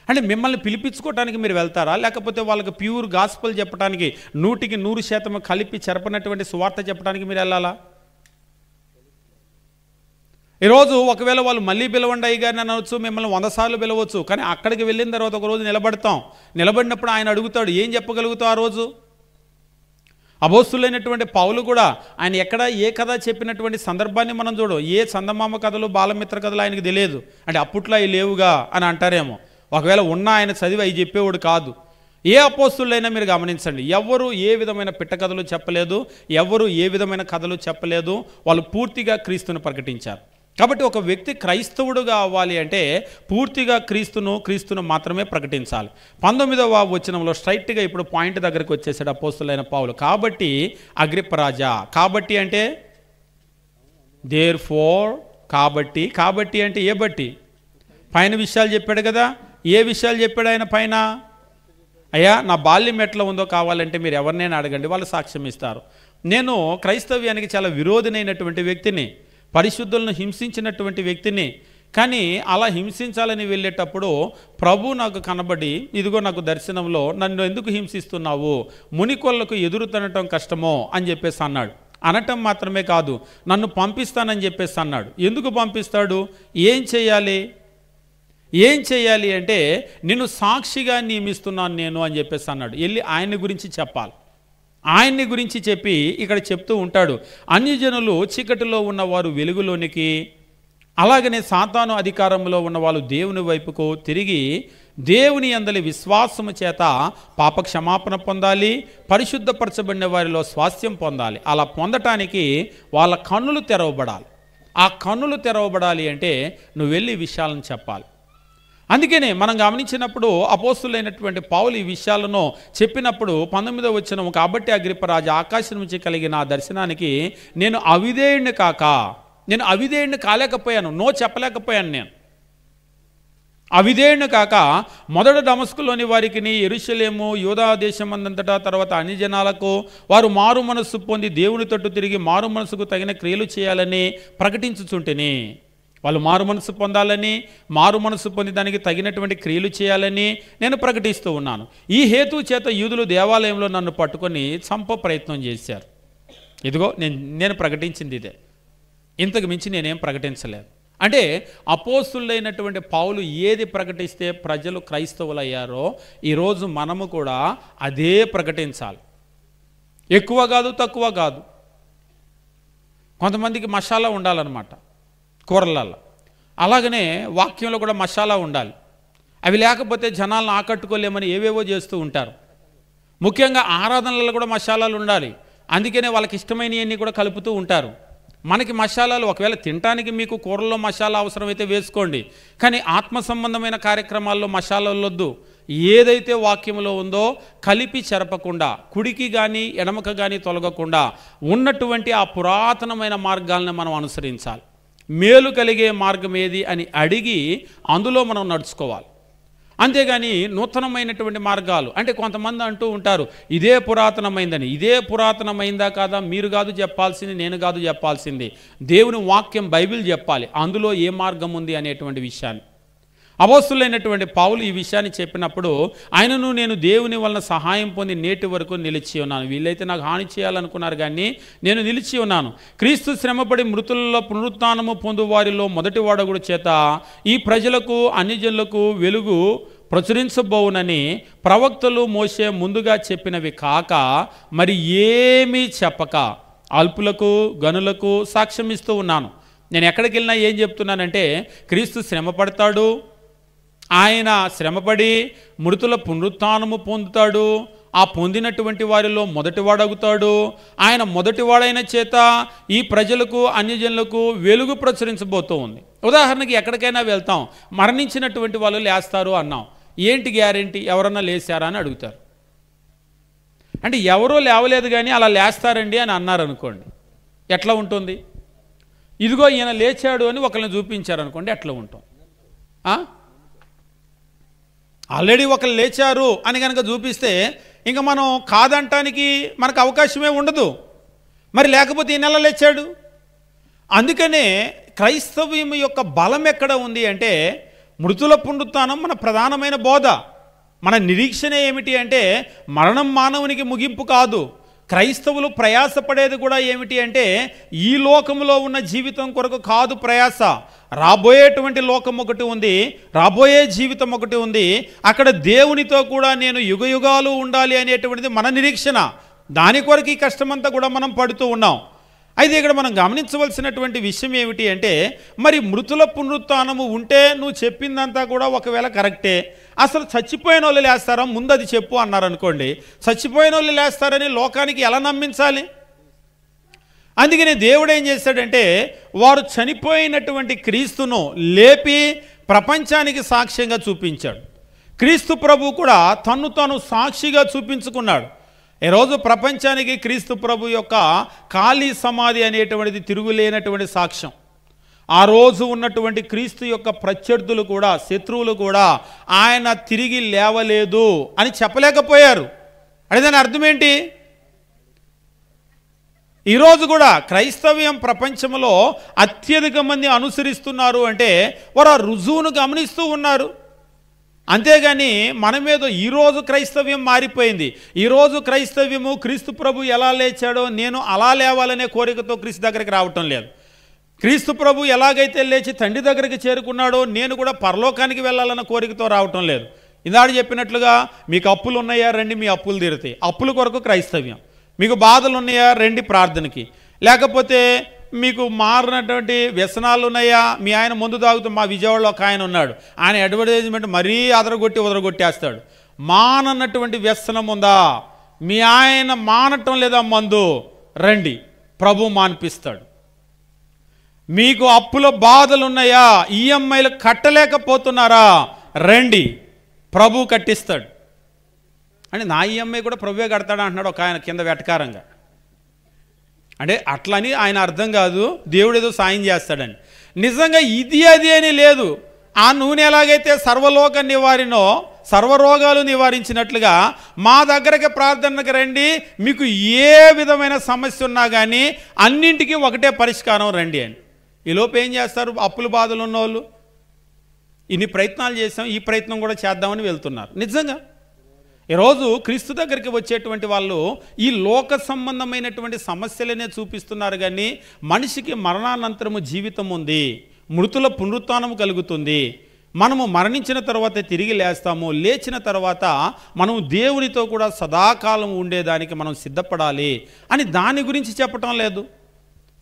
అంటే మిమ్మల్ని పిలిపించుకోవటానికి మీరు వెళ్తారా, లేకపోతే వాళ్ళకి ప్యూర్ గాస్పల్ చెప్పడానికి 100% కలిపి చెరపనటువంటి సువార్త చెప్పడానికి మీరు వెళ్ళాలా? ఈరోజు ఒకవేళ వాళ్ళు మళ్ళీ పిలవండి అయ్యగారిని అనవచ్చు, మిమ్మల్ని 100 సార్లు పిలవచ్చు, కానీ అక్కడికి వెళ్ళిన తర్వాత ఒక రోజు నిలబడినప్పుడు ఆయన అడుగుతాడు, ఏం చెప్పగలుగుతావు ఆ రోజు? అపోస్తులైనటువంటి పౌలు కూడా ఆయన ఎక్కడ ఏ కథ చెప్పినటువంటి సందర్భాన్ని మనం చూడం. ఏ చందమామ కథలు, బాలమిత్ర కథలు ఆయనకు తెలియదు. అంటే అప్పట్లో అవి లేవుగా అని అంటారేమో. ఒకవేళ ఉన్న ఆయన చదివి అవి చెప్పేవాడు కాదు. ఏ అపోస్తులైనా మీరు గమనించండి, ఎవరు ఏ విధమైన పిట్టకథలు చెప్పలేదు, ఎవరు ఏ విధమైన కథలు చెప్పలేదు. వాళ్ళు పూర్తిగా క్రీస్తును ప్రకటించారు. కాబట్టి ఒక వ్యక్తి క్రైస్తవుడుగా అవ్వాలి అంటే పూర్తిగా క్రీస్తును మాత్రమే ప్రకటించాలి. 19వ వచనంలో స్ట్రైట్గా ఇప్పుడు పాయింట్ దగ్గరికి వచ్చేసాడు అపోస్తులైన పౌలు. కాబట్టి అగ్రిప్ప రాజా, కాబట్టి అంటే దేర్ ఫోర్, కాబట్టి అంటే ఏ బట్టి? పైన విషయాలు చెప్పాడు కదా. ఏ విషయాలు చెప్పాడు ఆయన పైన? అయ్యా నా బాల్యం ఎట్లా ఉందో కావాలంటే మీరు ఎవరినైనా అడగండి, వాళ్ళు సాక్ష్యం ఇస్తారు. నేను క్రైస్తవ్యానికి చాలా విరోధనైనటువంటి వ్యక్తిని, పరిశుద్ధులను హింసించినటువంటి వ్యక్తిని. కానీ అలా హింసించాలని వెళ్ళేటప్పుడు ప్రభు నాకు కనబడి, ఇదిగో నాకు దర్శనంలో నన్ను ఎందుకు హింసిస్తున్నావు, మునికొల్లకు ఎదురు తినటం కష్టమో అని చెప్పేసి అన్నాడు. అనటం మాత్రమే కాదు, నన్ను పంపిస్తానని చెప్పేసి అన్నాడు. ఎందుకు పంపిస్తాడు? ఏం చేయాలి అంటే నిన్ను సాక్షిగా నియమిస్తున్నాను నేను అని చెప్పేసి అన్నాడు. వెళ్ళి ఆయన్ని గురించి చెప్పాలి. ఆయన్ని గురించి చెప్పి ఇక్కడ చెప్తూ ఉంటాడు, అన్యజనులు చీకటిలో ఉన్నవారు వెలుగులోనికి, అలాగనే సాతాను అధికారంలో ఉన్నవాళ్ళు దేవుని వైపుకు తిరిగి దేవుని యందలి విశ్వాసము చేత పాప క్షమాపణ పొందాలి, పరిశుద్ధపరచబడిన వారిలో స్వాస్థ్యం పొందాలి. అలా పొందటానికి వాళ్ళ కన్నులు తెరవబడాలి. ఆ కన్నులు తెరవబడాలి అంటే నువ్వు వెళ్ళి విషయాలను చెప్పాలి. అందుకనే మనం గమనించినప్పుడు అపోస్తులైనటువంటి పౌలు ఈ విషయాలను చెప్పినప్పుడు 19వ వచనం, కాబట్టి అగ్రిప్ప రాజా, ఆకాశం నుంచి కలిగిన ఆ దర్శనానికి నేను అవిధేయుడిని కాలేకపోయాను, చెప్పలేకపోయాను. నేను అవిధేయుడిని కాక మొదట దమస్కులోని వారికి, యెరూషలేము యూదా దేశమందంతటా, తర్వాత అన్ని జనాలకు వారు మారు మనస్సు పొంది దేవుని తట్టు తిరిగి మారు మనసుకు తగిన క్రియలు చేయాలని ప్రకటించుచుంటిని. వాళ్ళు మారు మనసు పొందాలని, మారు మనసు పొంది దానికి తగినటువంటి క్రియలు చేయాలని నేను ప్రకటిస్తూ ఉన్నాను. ఈ హేతు చేత యూదులు దేవాలయంలో నన్ను పట్టుకొని చంప ప్రయత్నం చేశారు. ఇదిగో నేను ప్రకటించింది ఇదే, ఇంతకు మించి నేనేం ప్రకటించలేదు. అంటే అపోస్తులైనటువంటి పౌలు ఏది ప్రకటిస్తే ప్రజలు క్రైస్తవులయ్యారో ఈరోజు మనము కూడా అదే ప్రకటించాలి. ఎక్కువ కాదు, తక్కువ కాదు. కొంతమందికి మసాలా ఉండాలన్నమాట కూరలలో. అలాగనే వాక్యంలో కూడా మసాలా ఉండాలి. అవి లేకపోతే జనాలను ఆకట్టుకోలేమని ఏవేవో చేస్తూ ఉంటారు. ముఖ్యంగా ఆరాధనలలో కూడా మసాలాలు ఉండాలి. అందుకనే వాళ్ళకి ఇష్టమైనవన్నీ కూడా కలుపుతూ ఉంటారు. మనకి మసాలాలు ఒకవేళ తినడానికి మీకు కూరల్లో మసాలా అవసరమైతే వేసుకోండి, కానీ ఆత్మ సంబంధమైన కార్యక్రమాల్లో మసాలాలు వద్దు. ఏదైతే వాక్యంలో ఉందో కలిపి చెరపకుండా, కుడికి కానీ ఎడమక కానీ తొలగకుండా ఉన్నటువంటి ఆ పురాతనమైన మార్గాలను మనం అనుసరించాలి. మేలు కలిగే మార్గం ఏది అని అడిగి అందులో మనం నడుచుకోవాలి. అంతేగాని నూతనమైనటువంటి మార్గాలు అంటే కొంతమంది అంటూ ఉంటారు ఇదే పురాతనమైందని. ఇదే పురాతనమైందా కాదా మీరు కాదు చెప్పాల్సింది, నేను కాదు చెప్పాల్సింది. దేవుని వాక్యం బైబిల్ చెప్పాలి అందులో ఏ మార్గం ఉంది అనేటువంటి విషయాన్ని. అపోస్తులైనటువంటి పౌలు ఈ విషయాన్ని చెప్పినప్పుడు ఆయనను నేను దేవుని వలన సహాయం పొంది నేటి వరకు నిలిచి ఉన్నాను. వీళ్ళైతే నాకు హాని చేయాలనుకున్నారు కానీ నేను నిలిచి ఉన్నాను. క్రీస్తు శ్రమపడి మృతులలో పునరుత్థానము పొందు వారిలో మొదటి వాడగుడు చేత ఈ ప్రజలకు అన్యజనులకు వెలుగు ప్రచురించబోవునని ప్రవక్తలు మోషే ముందుగా చెప్పినవి కాక మరి ఏమీ చెప్పక అల్పులకు గనులకు సాక్ష్యం ఇస్తూ ఉన్నాను. నేను ఎక్కడికి వెళ్ళినా ఏం చెప్తున్నానంటే క్రీస్తు శ్రమపడతాడు, ఆయన శ్రమపడి మృతుల పునరుత్థానము పొందుతాడు, ఆ పొందినటువంటి వారిలో మొదటివాడవుతాడు. ఆయన మొదటివాడైన చేత ఈ ప్రజలకు అన్యజనులకు వెలుగు ప్రచురించబోతూ ఉంది. ఉదాహరణకి ఎక్కడికైనా వెళ్తాం, మరణించినటువంటి వాళ్ళు లేస్తారు అన్నాం. ఏంటి గ్యారెంటీ? ఎవరన్నా లేచారా అని అడుగుతారు. అంటే ఎవరో లేవలేదు కానీ అలా లేస్తారండి అని అన్నారనుకోండి, ఎట్లా ఉంటుంది? ఇదిగో ఈయన లేచాడు అని ఒకరిని చూపించారనుకోండి, ఎట్లా ఉంటాం? ఆల్రెడీ ఒకరు లేచారు అని కనుక చూపిస్తే ఇంకా మనం కాదంటానికి మనకు అవకాశమే ఉండదు. మరి లేకపోతే ఈ నెల లేచాడు. అందుకనే క్రైస్తవ్యం యొక్క బలం ఎక్కడ ఉంది అంటే మృతుల పునరుత్థానం మన ప్రధానమైన బోధ. మన నిరీక్షణ ఏమిటి అంటే మరణం మానవునికి ముగింపు కాదు. క్రైస్తవులు ప్రయాసపడేది కూడా ఏమిటి అంటే ఈ లోకంలో ఉన్న జీవితం కొరకు కాదు ప్రయాస. రాబోయేటువంటి లోకం ఒకటి ఉంది, రాబోయే జీవితం ఒకటి ఉంది. అక్కడ దేవునితో కూడా నేను యుగయుగాలు ఉండాలి అనేటువంటిది మన నిరీక్షణ. దాని కొరకు ఈ కష్టమంతా కూడా మనం పడుతూ ఉన్నాం. అయితే ఇక్కడ మనం గమనించవలసినటువంటి విషయం ఏమిటి అంటే మరి మృతుల పునరుత్థానము ఉంటే నువ్వు చెప్పిందంతా కూడా ఒకవేళ కరెక్టే, అసలు చచ్చిపోయిన వాళ్ళు లేస్తారా ముందు అది చెప్పు అన్నారనుకోండి. చచ్చిపోయిన వాళ్ళు లేస్తారని లోకానికి ఎలా నమ్మించాలి? అందుకనే దేవుడు ఏం చేశాడంటే వారు చనిపోయినటువంటి క్రీస్తును లేపి ప్రపంచానికి సాక్ష్యంగా చూపించాడు. క్రీస్తు ప్రభు కూడా తన్ను తాను సాక్షిగా చూపించుకున్నాడు. ఈరోజు ప్రపంచానికి క్రీస్తు ప్రభు యొక్క ఖాళీ సమాధి అనేటువంటిది తిరుగులేనటువంటి సాక్ష్యం. ఆ రోజు ఉన్నటువంటి క్రీస్తు యొక్క ప్రత్యర్థులు కూడా, శత్రువులు కూడా ఆయన తిరిగి లేవలేదు అని చెప్పలేకపోయారు. అంటే దాని అర్థం ఏంటి? ఈరోజు కూడా క్రైస్తవ్యం ప్రపంచంలో అత్యధిక మంది అనుసరిస్తున్నారు అంటే వారు ఆ రుజువును గమనిస్తూ ఉన్నారు. అంతేగాని మనమేదో ఈరోజు క్రైస్తవ్యం మారిపోయింది, ఈరోజు క్రైస్తవ్యము క్రీస్తు ప్రభు ఎలా లేచాడో నేను అలా లేవాలనే కోరికతో క్రీస్తు దగ్గరికి రావటం లేదు. క్రీస్తు ప్రభు ఎలాగైతే లేచి తండ్రి దగ్గరికి చేరుకున్నాడో నేను కూడా పరలోకానికి వెళ్ళాలన్న కోరికతో రావటం లేదు. ఇందాక చెప్పినట్లుగా మీకు అప్పులు ఉన్నాయా, రండి మీ అప్పులు తీరుతాయి. అప్పుల కొరకు క్రైస్తవ్యం. మీకు బాధలు ఉన్నాయా, రండి ప్రార్థనకి. లేకపోతే మీకు మారినటువంటి వ్యసనాలు ఉన్నాయా, మీ ఆయన ముందు తాగుతూ మా విజయవాడలో ఒక ఆయన ఉన్నాడు, ఆయన అడ్వర్టైజ్మెంట్ మరీ వదరగొట్టేస్తాడు. మానన్నటువంటి వ్యసనం ఉందా, మీ ఆయన మానటం లేదా మందు, రండి ప్రభు మాన్పిస్తాడు. మీకు అప్పుల బాధలు ఉన్నాయా, ఈఎంఐలు కట్టలేకపోతున్నారా, రండి ప్రభు కట్టిస్తాడు. అంటే నా ఈఎంఐ కూడా ప్రభువే కడతాడు అంటున్నాడు ఒక ఆయన కింద వెటకారంగా. అంటే అట్లని ఆయన అర్థం కాదు దేవుడు ఏదో సాయం చేస్తాడని. నిజంగా ఇది అది అని లేదు. ఆ నూనె ఎలాగైతే సర్వలోక నివారినో సర్వరోగాలు నివారించినట్లుగా మా దగ్గరకి ప్రార్థనకు రండి, మీకు ఏ విధమైన సమస్య ఉన్నా కానీ అన్నింటికీ ఒకటే పరిష్కారం రండి అని. ఈలోపు ఏం చేస్తారు? అప్పుల బాధలు ఉన్నవాళ్ళు ఇన్ని ప్రయత్నాలు చేసాం, ఈ ప్రయత్నం కూడా చేద్దామని వెళ్తున్నారు. నిజంగా ఈరోజు క్రీస్తు దగ్గరికి వచ్చేటువంటి వాళ్ళు ఈ లోక సంబంధమైనటువంటి సమస్యలనే చూపిస్తున్నారు కానీ మనిషికి మరణానంతరము జీవితం ఉంది, మృతుల పునరుత్థానము కలుగుతుంది, మనము మరణించిన తర్వాత తిరిగి లేస్తాము, లేచిన తర్వాత మనం దేవునితో కూడా సదాకాలం ఉండేదానికి మనం సిద్ధపడాలి అని దాని గురించి చెప్పటం లేదు.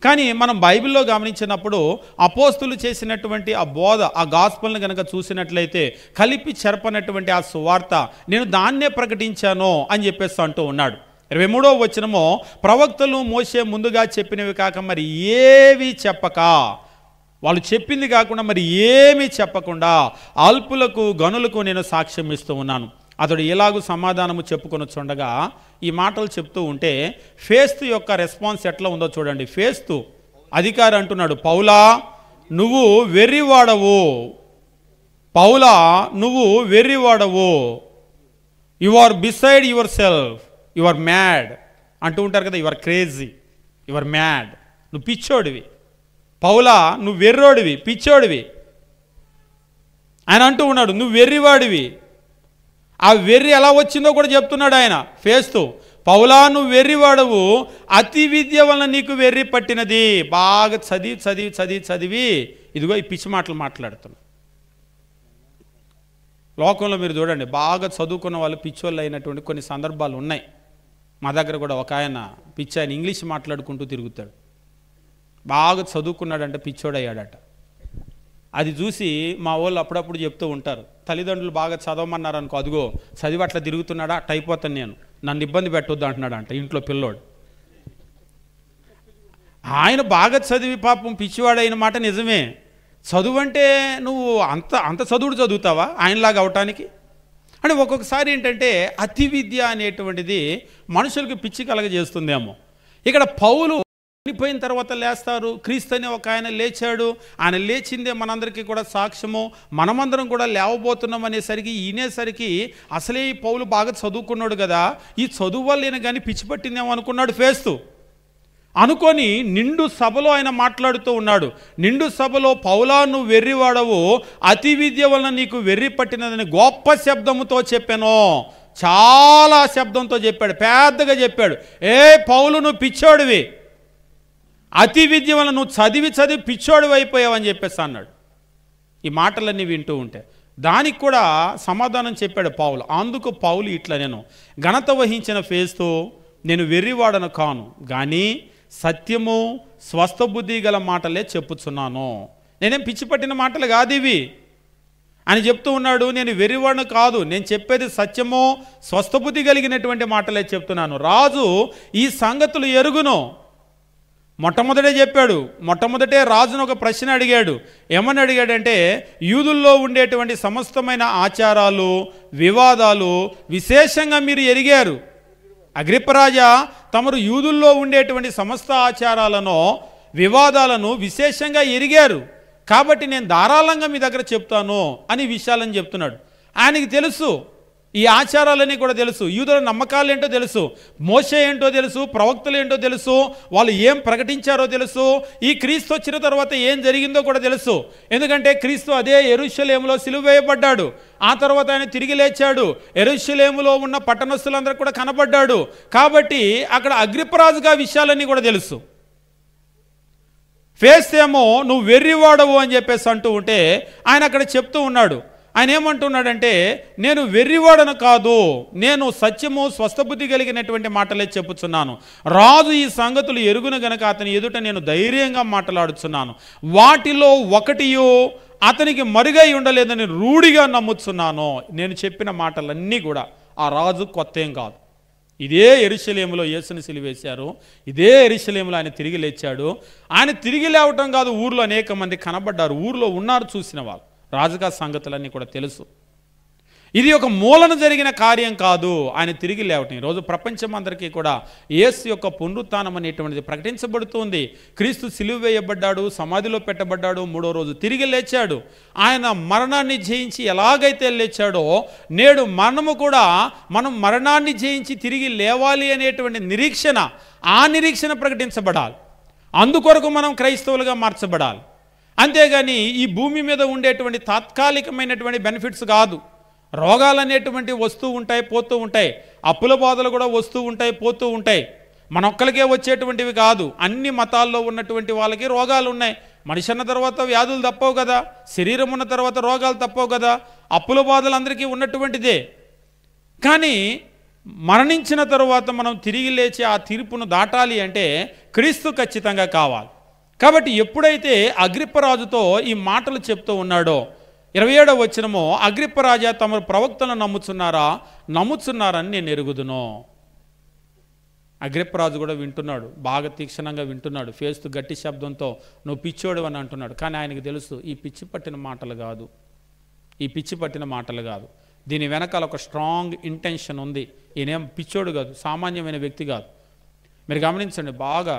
కానీ మనం బైబిల్లో గమనించినప్పుడు అపోస్తులు చేసినటువంటి ఆ బోధ, ఆ గాస్పల్ని కనుక చూసినట్లయితే కలిపి చెరపనటువంటి ఆ సువార్త నేను దాన్నే ప్రకటించాను అని చెప్పేసి అంటూ ఉన్నాడు. 23వ వచనము, ప్రవక్తలు మోషే ముందుగా చెప్పినవి కాక మరి ఏవి చెప్పక, వాళ్ళు చెప్పింది కాకుండా మరి ఏమీ చెప్పకుండా అల్పులకు గనులకు నేను సాక్ష్యం ఇస్తూ ఉన్నాను. అతడు ఎలాగూ సమాధానము చెప్పుకొని చూడగా ఈ మాటలు చెప్తూ ఉంటే ఫేస్తు యొక్క రెస్పాన్స్ ఎట్లా ఉందో చూడండి. ఫేస్తు అధికారి అంటున్నాడు, పౌలా నువ్వు వెర్రివాడవు, పౌలా నువ్వు వెర్రివాడవు, you are beside yourself, you are mad అంటూ ఉంటారు కదా, you are crazy, you are mad, నువ్వు పిచ్చోడివి, పౌలా నువ్వు వెర్రోడివి, పిచ్చోడివి ఆయన అంటూ ఉన్నాడు. నువ్వు వెర్రివాడివి. ఆ వెర్రి ఎలా వచ్చిందో కూడా చెప్తున్నాడు ఆయన ఫేస్తు. పౌలా నువ్వు వెర్రివాడవు, అతి విద్య వలన నీకు వెర్రి పట్టినది. బాగా చదివి చదివి చదివి చదివి ఇదిగో ఈ పిచ్చి మాటలు మాట్లాడుతున్నావు. లోకంలో మీరు చూడండి, బాగా చదువుకున్న వాళ్ళు పిచ్చోళ్ళు అయినటువంటి కొన్ని సందర్భాలు ఉన్నాయి. మా దగ్గర కూడా ఒక ఆయన పిచ్చి, ఆయన ఇంగ్లీష్ మాట్లాడుకుంటూ తిరుగుతాడు. బాగా చదువుకున్నాడంటే పిచ్చోడయ్యాడట. అది చూసి మా వాళ్ళు అప్పుడప్పుడు చెప్తూ ఉంటారు, తల్లిదండ్రులు బాగా చదవమన్నారు అనుకో, అదిగో చదివి అట్లా తిరుగుతున్నాడా, అట్ట అయిపోతాను నేను, నన్ను ఇబ్బంది పెట్టొద్దు అంటున్నాడు అంట ఇంట్లో పిల్లోడు. ఆయన బాగా చదివి పాపం పిచ్చివాడైన మాట నిజమే. చదువు అంటే నువ్వు అంత చదువుడు చదువుతావా ఆయనలాగా అవటానికి? అంటే ఒక్కొక్కసారి ఏంటంటే అతి విద్య అనేటువంటిది మనుషులకు పిచ్చి కలగజేస్తుందేమో. ఇక్కడ పౌలు చనిపోయిన తర్వాత లేస్తారు, క్రీస్తు అనే ఒక ఆయన లేచాడు, ఆయన లేచిందే మనందరికీ కూడా సాక్ష్యము, మనమందరం కూడా లేవబోతున్నాం అనేసరికి ఈనేసరికి అసలే ఈ పౌలు బాగా చదువుకున్నాడు కదా, ఈ చదువు వల్ల ఈయన కానీ పిచ్చి పట్టిందేమో అనుకున్నాడు ఫేస్తు. అనుకొని నిండు సభలో ఆయన మాట్లాడుతూ ఉన్నాడు. నిండు సభలో పౌలా నువ్వు వెర్రివాడవు, అతి విద్య వలన నీకు వెర్రి పట్టినదని గొప్ప శబ్దముతో చెప్పాను. చాలా శబ్దంతో చెప్పాడు, పెద్దగా చెప్పాడు. ఏ పౌలు నువ్వు పిచ్చోడివి, అతి విద్య వల్ల నువ్వు చదివి చదివి పిచ్చోడు అయిపోయావు అని చెప్పేసి అన్నాడు. ఈ మాటలన్నీ వింటూ ఉంటే దానికి కూడా సమాధానం చెప్పాడు పౌలు. అందుకు పౌలు ఇట్లా, నేను ఘనత వహించిన ఫేస్తు నేను వెర్రివాడను కాను, కానీ సత్యము స్వస్థ బుద్ధి గల మాటలే చెప్పుచున్నాను, నేనేం పిచ్చి పట్టిన మాటలు కాదు ఇవి అని చెప్తూ ఉన్నాడు. నేను వెర్రివాడను కాదు, నేను చెప్పేది సత్యము స్వస్థ బుద్ధి కలిగినటువంటి మాటలే చెప్తున్నాను. రాజు ఈ సంగతులు ఎరుగును. మొట్టమొదటే చెప్పాడు. మొట్టమొదటే రాజును ఒక ప్రశ్న అడిగాడు. ఏమని అడిగాడంటే, యూదుల్లో ఉండేటువంటి సమస్తమైన ఆచారాలు వివాదాలు విశేషంగా మీరు ఎరిగారు. అగ్రిప్పరాజా, తమరు యూదుల్లో ఉండేటువంటి సమస్త ఆచారాలను వివాదాలను విశేషంగా ఎరిగారు, కాబట్టి నేను ధారాళంగా మీ దగ్గర చెప్తాను అని విషయాలని చెప్తున్నాడు. ఆయనకి తెలుసు, ఈ ఆచారాలన్నీ కూడా తెలుసు, యూదుల నమ్మకాలు ఏంటో తెలుసు, మోషే ఏంటో తెలుసు, ప్రవక్తలు ఏంటో తెలుసు, వాళ్ళు ఏం ప్రకటించారో తెలుసు, ఈ క్రీస్తు వచ్చిన తర్వాత ఏం జరిగిందో కూడా తెలుసు. ఎందుకంటే క్రీస్తు అదే యెరూషలేములో సిలువ వేయబడ్డాడు, ఆ తర్వాత ఆయన తిరిగి లేచాడు, యెరూషలేములో ఉన్న పట్టణస్థులందరూ కూడా కనబడ్డాడు. కాబట్టి అక్కడ అగ్రిప్పరాజుగా విషయాలన్నీ కూడా తెలుసు. ఫేస్తేమో నువ్వు వెర్రివాడవు అని చెప్పేసి అంటూ ఉంటే ఆయన అక్కడ చెప్తూ ఉన్నాడు. ఆయన ఏమంటున్నాడంటే, నేను వెర్రివాడను కాదు, నేను సత్యము స్వస్థబుద్ధి కలిగినటువంటి మాటలే చెప్పుచున్నాను. రాజు ఈ సంగతులు ఎరుగును గనక అతని ఎదుట నేను ధైర్యంగా మాట్లాడుచున్నాను. వాటిలో ఒకటియో అతనికి మరుగై ఉండలేదని రూఢిగా నమ్ముచున్నాను. నేను చెప్పిన మాటలన్నీ కూడా ఆ రాజు కొత్త ఏం కాదు. ఇదే యెరూషలేములో యేసుని సిలువేశారు, ఇదే యెరూషలేములో ఆయన తిరిగి లేచాడు. ఆయన తిరిగి లేవటం కాదు, ఊర్లో అనేక మంది కనబడ్డారు, ఊర్లో ఉన్నారు చూసిన వాళ్ళు. రాజుగా సంగతులన్నీ కూడా తెలుసు. ఇది ఒక మూలన జరిగిన కార్యం కాదు, ఆయన తిరిగి లేవటం. ఈరోజు ప్రపంచం అందరికీ కూడా యేసు యొక్క పునరుత్థానం అనేటువంటిది ప్రకటించబడుతుంది. క్రీస్తు సిలువ వేయబడ్డాడు, సమాధిలో పెట్టబడ్డాడు, 3వ రోజు తిరిగి లేచాడు. ఆయన మరణాన్ని జయించి ఎలాగైతే లేచాడో నేడు మనము కూడా మనం మరణాన్ని జయించి తిరిగి లేవాలి అనేటువంటి నిరీక్షణ, ఆ నిరీక్షణ ప్రకటించబడాలి. అందుకొరకు మనం క్రైస్తవులుగా మార్చబడాలి. అంతేగాని ఈ భూమి మీద ఉండేటువంటి తాత్కాలికమైనటువంటి బెనిఫిట్స్ కాదు. రోగాలు అనేటువంటివి వస్తూ ఉంటాయి, పోతూ ఉంటాయి. అప్పుల బాధలు కూడా వస్తూ ఉంటాయి, పోతూ ఉంటాయి. మనొక్కరికే వచ్చేటువంటివి కాదు, అన్ని మతాల్లో ఉన్నటువంటి వాళ్ళకి రోగాలు ఉన్నాయి. మనిషి అన్న తర్వాత వ్యాధులు తప్పవు కదా, శరీరం ఉన్న తర్వాత రోగాలు తప్పవు కదా. అప్పుల బాధలు అందరికీ ఉన్నటువంటిదే. కానీ మరణించిన తరువాత మనం తిరిగి లేచి ఆ తీర్పును దాటాలి అంటే క్రీస్తు ఖచ్చితంగా కావాలి. కాబట్టి ఎప్పుడైతే అగ్రిప్పరాజుతో ఈ మాటలు చెప్తూ ఉన్నాడో 27వ వచనము, అగ్రిప్పరాజా తమరు ప్రవక్తలను నమ్ముచున్నారని నేను ఎరుగుదును. అగ్రిప్పరాజు కూడా వింటున్నాడు, బాగా తీక్షణంగా వింటున్నాడు. ఫేస్తు గట్టి శబ్దంతో నువ్వు పిచ్చోడు అని అంటున్నాడు. కానీ ఆయనకు తెలుసు ఈ పిచ్చి పట్టిన మాటలు కాదు, దీని వెనకాల ఒక స్ట్రాంగ్ ఇంటెన్షన్ ఉంది. ఈయనేం పిచ్చోడు కాదు, సామాన్యమైన వ్యక్తి కాదు. మీరు గమనించండి, బాగా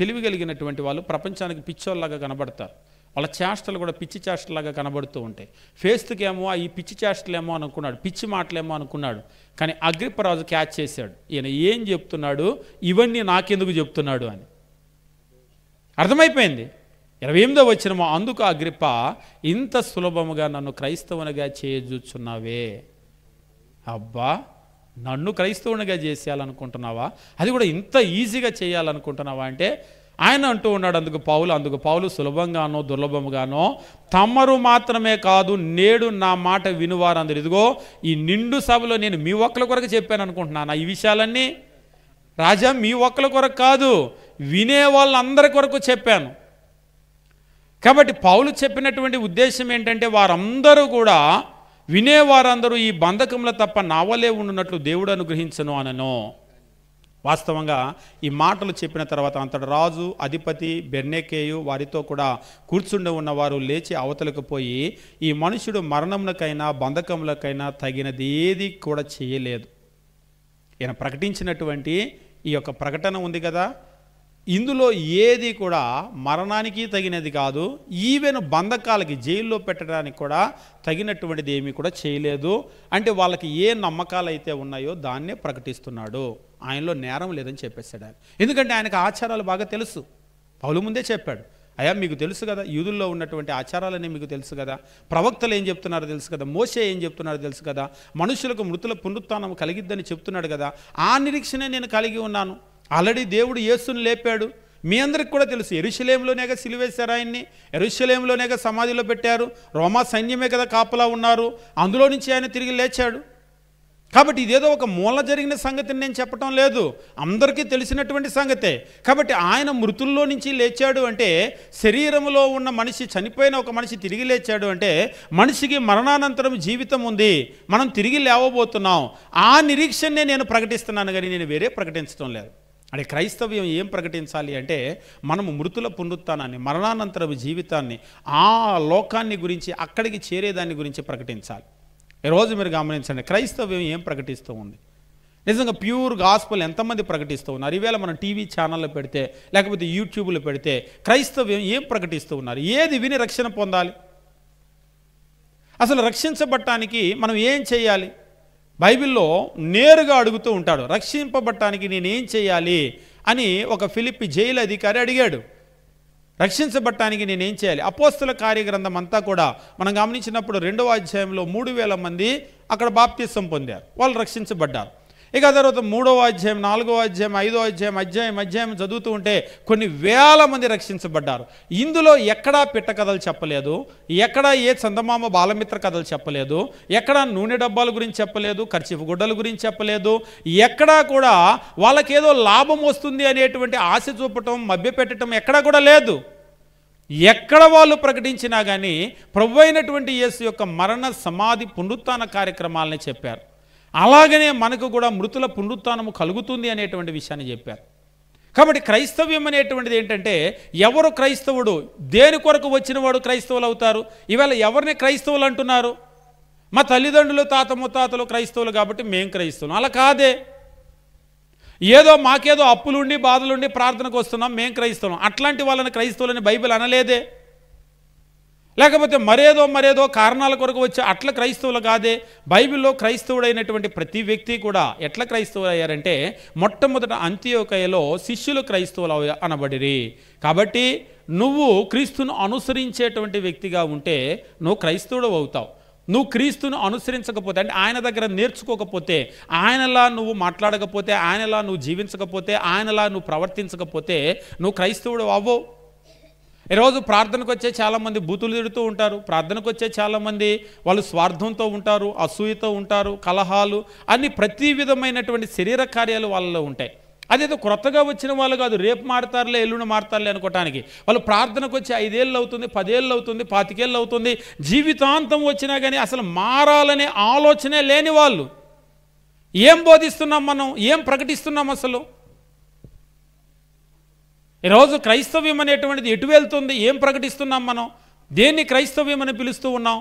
తెలివి కలిగినటువంటి వాళ్ళు ప్రపంచానికి పిచ్చోళ్ళలాగా కనబడతారు. వాళ్ళ చేష్టలు కూడా పిచ్చి చేష్టలాగా కనబడుతూ ఉంటాయి. ఫేస్తుకేమో ఈ పిచ్చి చేష్టలేమో అనుకున్నాడు, పిచ్చి మాటలేమో అనుకున్నాడు. కానీ అగ్రిప్పరాజు క్యాచ్ చేశాడు. ఈయన ఏం చెప్తున్నాడు, ఇవన్నీ నాకెందుకు చెప్తున్నాడు అని అర్థమైపోయింది. 28వ వచనము, అందుకు అగ్రిప్ప, ఇంత సులభముగా నన్ను క్రైస్తవునిగా చేయజూచున్నావే. అబ్బా, నన్ను క్రైస్తవునిగా చేసేయాలనుకుంటున్నావా? అది కూడా ఇంత ఈజీగా చేయాలనుకుంటున్నావా అంటే ఆయన అంటూ ఉన్నాడు, అందుకు పౌలు సులభంగానో దుర్లభముగానో తమరు మాత్రమే కాదు, నేడు నా మాట వినువారందరు. ఇదిగో ఈ నిండు సభలో నేను మీ ఒక్కల కొరకు చెప్పాను అనుకుంటున్నాను ఈ విషయాలన్నీ. రాజా, మీ ఒక్కల కొరకు కాదు, వినే వాళ్ళందరి కొరకు చెప్పాను. కాబట్టి పౌలు చెప్పినటువంటి ఉద్దేశం ఏంటంటే వారందరూ కూడా, వినేవారందరూ ఈ బంధకంలో తప్ప నావలే ఉండునట్లు దేవుడు అనుగ్రహించను అనను. వాస్తవంగా ఈ మాటలు చెప్పిన తర్వాత అంతటి రాజు, అధిపతి బెర్నకేయు వారితో కూడా కూర్చుండి ఉన్నవారు లేచి అవతలకు పోయి, ఈ మనుషుడు మరణములకైనా బంధకములకైనా తగినది ఏది కూడా చేయలేదు. ఈయన ప్రకటించినటువంటి ఈ యొక్క ప్రకటన ఉంది కదా, ఇందులో ఏది కూడా మరణానికి తగినది కాదు, ఈవెన్ బంధకాలకి జైల్లో పెట్టడానికి కూడా తగినటువంటిది ఏమీ కూడా చేయలేదు. అంటే వాళ్ళకి ఏ నమ్మకాలు అయితే ఉన్నాయో దాన్నే ప్రకటిస్తున్నాడు. ఆయనలో నేరం లేదని చెప్పేశాడు ఆయన. ఎందుకంటే ఆయనకు ఆచారాలు బాగా తెలుసు. పౌలు ముందే చెప్పాడు, అయ్యా మీకు తెలుసు కదా, యూదుల్లో ఉన్నటువంటి ఆచారాలన్నీ మీకు తెలుసు కదా, ప్రవక్తలు ఏం చెప్తున్నారో తెలుసు కదా, మోషే ఏం చెప్తున్నారో తెలుసు కదా, మనుషులకు మృతుల పునరుత్థానం కలిగిద్దని చెప్తున్నాడు కదా, ఆ నిరీక్షనే నేను కలిగి ఉన్నాను. ఆల్రెడీ దేవుడు యేసుని లేపాడు. మీ అందరికి కూడా తెలుసు, యెరూషలేములోనేగా సిలువేశారు ఆయన్ని, యెరూషలేములోనేగా సమాధిలో పెట్టారు, రోమా సైన్యమే కదా కాపలా ఉన్నారు, అందులో నుంచి ఆయన తిరిగి లేచాడు. కాబట్టి ఇదేదో ఒక మూల జరిగిన సంగతిని నేను చెప్పటం లేదు, అందరికీ తెలిసినటువంటి సంగతే. కాబట్టి ఆయన మృతుల్లో నుంచి లేచాడు అంటే, శరీరంలో ఉన్న మనిషి, చనిపోయిన ఒక మనిషి తిరిగి లేచాడు అంటే మనిషికి మరణానంతరం జీవితం ఉంది, మనం తిరిగి లేవబోతున్నాం. ఆ నిరీక్షణనే నేను ప్రకటిస్తున్నాను, కానీ నేను వేరే ప్రకటించడం లేదు. అంటే క్రైస్తవ్యం ఏం ప్రకటించాలి అంటే, మనము మృతుల పునరుత్థానాన్ని, మరణానంతరం జీవితాన్ని, ఆ లోకాన్ని గురించి, అక్కడికి చేరేదాన్ని గురించి ప్రకటించాలి. ఈరోజు మీరు గమనించండి, క్రైస్తవ్యం ఏం ప్రకటిస్తూ ఉంది. నిజంగా ప్యూర్ గాస్పల్ ఎంతమంది ప్రకటిస్తూ ఉన్నారు? ఈవేళ మనం టీవీ ఛానల్లో పెడితే, లేకపోతే యూట్యూబ్లో పెడితే క్రైస్తవ్యం ఏం ప్రకటిస్తూ ఉన్నారు? ఏది విని రక్షణ పొందాలి? అసలు రక్షించబడటానికి మనం ఏం చేయాలి? బైబిల్లో నేరుగా అడుగుతూ ఉంటాడు, రక్షింపబడటానికి నేనేం చేయాలి అని ఒక ఫిలిప్పి జైలు అధికారి అడిగాడు. రక్షించబడటానికి నేనేం చేయాలి? అపోస్తుల కార్యగ్రంథం అంతా కూడా మనం గమనించినప్పుడు 2వ అధ్యాయంలో 3000 మంది అక్కడ బాప్తిసం పొందారు, వాళ్ళు రక్షించబడ్డారు. ఇక తర్వాత 3వ అధ్యాయం, 4వ అధ్యాయం, 5వ అధ్యాయం చదువుతూ ఉంటే కొన్ని వేల మంది రక్షించబడ్డారు. ఇందులో ఎక్కడా పిట్ట కథలు చెప్పలేదు, ఎక్కడా ఏ చందమామ బాలమిత్ర కథలు చెప్పలేదు, ఎక్కడా నూనె డబ్బాల గురించి చెప్పలేదు, కర్చీఫ్ గుడ్డల గురించి చెప్పలేదు. ఎక్కడా కూడా వాళ్ళకేదో లాభం వస్తుంది అనేటువంటి ఆశ చూపటం, మభ్యపెట్టడం ఎక్కడా కూడా లేదు. ఎక్కడ వాళ్ళు ప్రకటించినా కానీ ప్రభు అయినటువంటి యేసు యొక్క మరణ, సమాధి, పునరుత్థాన కార్యక్రమాలని చెప్పారు. అలాగనే మనకు కూడా మృతుల పునరుత్థానము కలుగుతుంది అనేటువంటి విషయాన్ని చెప్పారు. కాబట్టి క్రైస్తవ్యం అనేటువంటిది ఏంటంటే, ఎవరు క్రైస్తవుడు, దేని కొరకు వచ్చిన వాడు క్రైస్తవులు అవుతారు. ఇవాళ ఎవరిని క్రైస్తవులు అంటున్నారు? మా తల్లిదండ్రులు, తాత ముత్తాతలు క్రైస్తవులు కాబట్టి మేం క్రైస్తవులు. అలా కాదే. ఏదో మాకేదో అప్పులుండి బాధలుండి ప్రార్థనకు వస్తున్నాం, మేం క్రైస్తవులం. అట్లాంటి వాళ్ళని క్రైస్తవులని బైబిల్ అనలేదే. లేకపోతే మరేదో కారణాల కొరకు వచ్చి అట్లా క్రైస్తవులు కాదే. బైబిల్లో క్రైస్తవుడైనటువంటి ప్రతి వ్యక్తి కూడా ఎట్లా క్రైస్తవులు అయ్యారంటే, మొట్టమొదట అంతియోకయలో శిష్యులు క్రైస్తవులు అనబడిరి. కాబట్టి నువ్వు క్రీస్తును అనుసరించేటువంటి వ్యక్తిగా ఉంటే నువ్వు క్రైస్తవుడు అవుతావు. నువ్వు క్రీస్తును అనుసరించకపోతే, అంటే ఆయన దగ్గర నేర్చుకోకపోతే, ఆయనలా నువ్వు మాట్లాడకపోతే, ఆయనలా నువ్వు జీవించకపోతే, ఆయనలా నువ్వు ప్రవర్తించకపోతే నువ్వు క్రైస్తవుడు అవ్వవు. ఈరోజు ప్రార్థనకు వచ్చే చాలామంది బూతులు తిడుతూ ఉంటారు. ప్రార్థనకు వచ్చే చాలామంది వాళ్ళు స్వార్థంతో ఉంటారు, అసూయతో ఉంటారు, కలహాలు అన్ని ప్రతి విధమైనటువంటి శరీర కార్యాలు వాళ్ళలో ఉంటాయి. అదేదో క్రొత్తగా వచ్చిన వాళ్ళు కాదు, రేపు మారతారులే ఎల్లుండి మారతారులే అనుకోవటానికి. వాళ్ళు ప్రార్థనకు వచ్చి 5 ఏళ్ళు అవుతుంది, 10 ఏళ్ళు అవుతుంది, 25 ఏళ్ళు అవుతుంది, జీవితాంతం వచ్చినా కానీ అసలు మారాలనే ఆలోచనే లేని వాళ్ళు. ఏం బోధిస్తున్నాం మనం, ఏం ప్రకటిస్తున్నాం అసలు? ఈరోజు క్రైస్తవ్యం అనేటువంటిది ఎటు వెళ్తుంది, ఏం ప్రకటిస్తున్నాం మనం, దేన్ని క్రైస్తవ్యం అని పిలుస్తూ ఉన్నాం?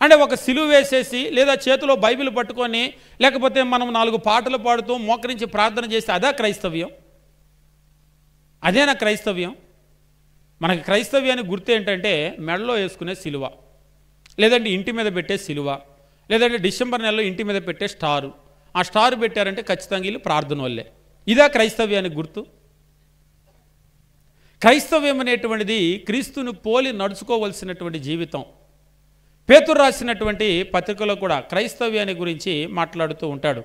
అంటే ఒక సిలువ వేసేసి లేదా చేతిలో బైబిల్ పట్టుకొని లేకపోతే మనం 4 పాటలు పాడుతూ మోకరించి ప్రార్థన చేస్తే అదా క్రైస్తవ్యం? అదేనా క్రైస్తవ్యం? మనకి క్రైస్తవ్యానికి గుర్తు ఏంటంటే మెడలో వేసుకునే సిలువ, లేదంటే ఇంటి మీద పెట్టే సిలువ, లేదంటే డిసెంబర్ నెలలో ఇంటి మీద పెట్టే స్టారు. ఆ స్టార్ పెట్టారంటే ఖచ్చితంగా వీళ్ళు ప్రార్థన వల్లే. ఇదా క్రైస్తవ్యానికి గుర్తు? క్రైస్తవ్యం అనేటువంటిది క్రీస్తును పోలి నడుచుకోవలసినటువంటి జీవితం. పేతురు రాసినటువంటి పత్రికలో కూడా క్రైస్తవ్యాన్ని గురించి మాట్లాడుతూ ఉంటాడు.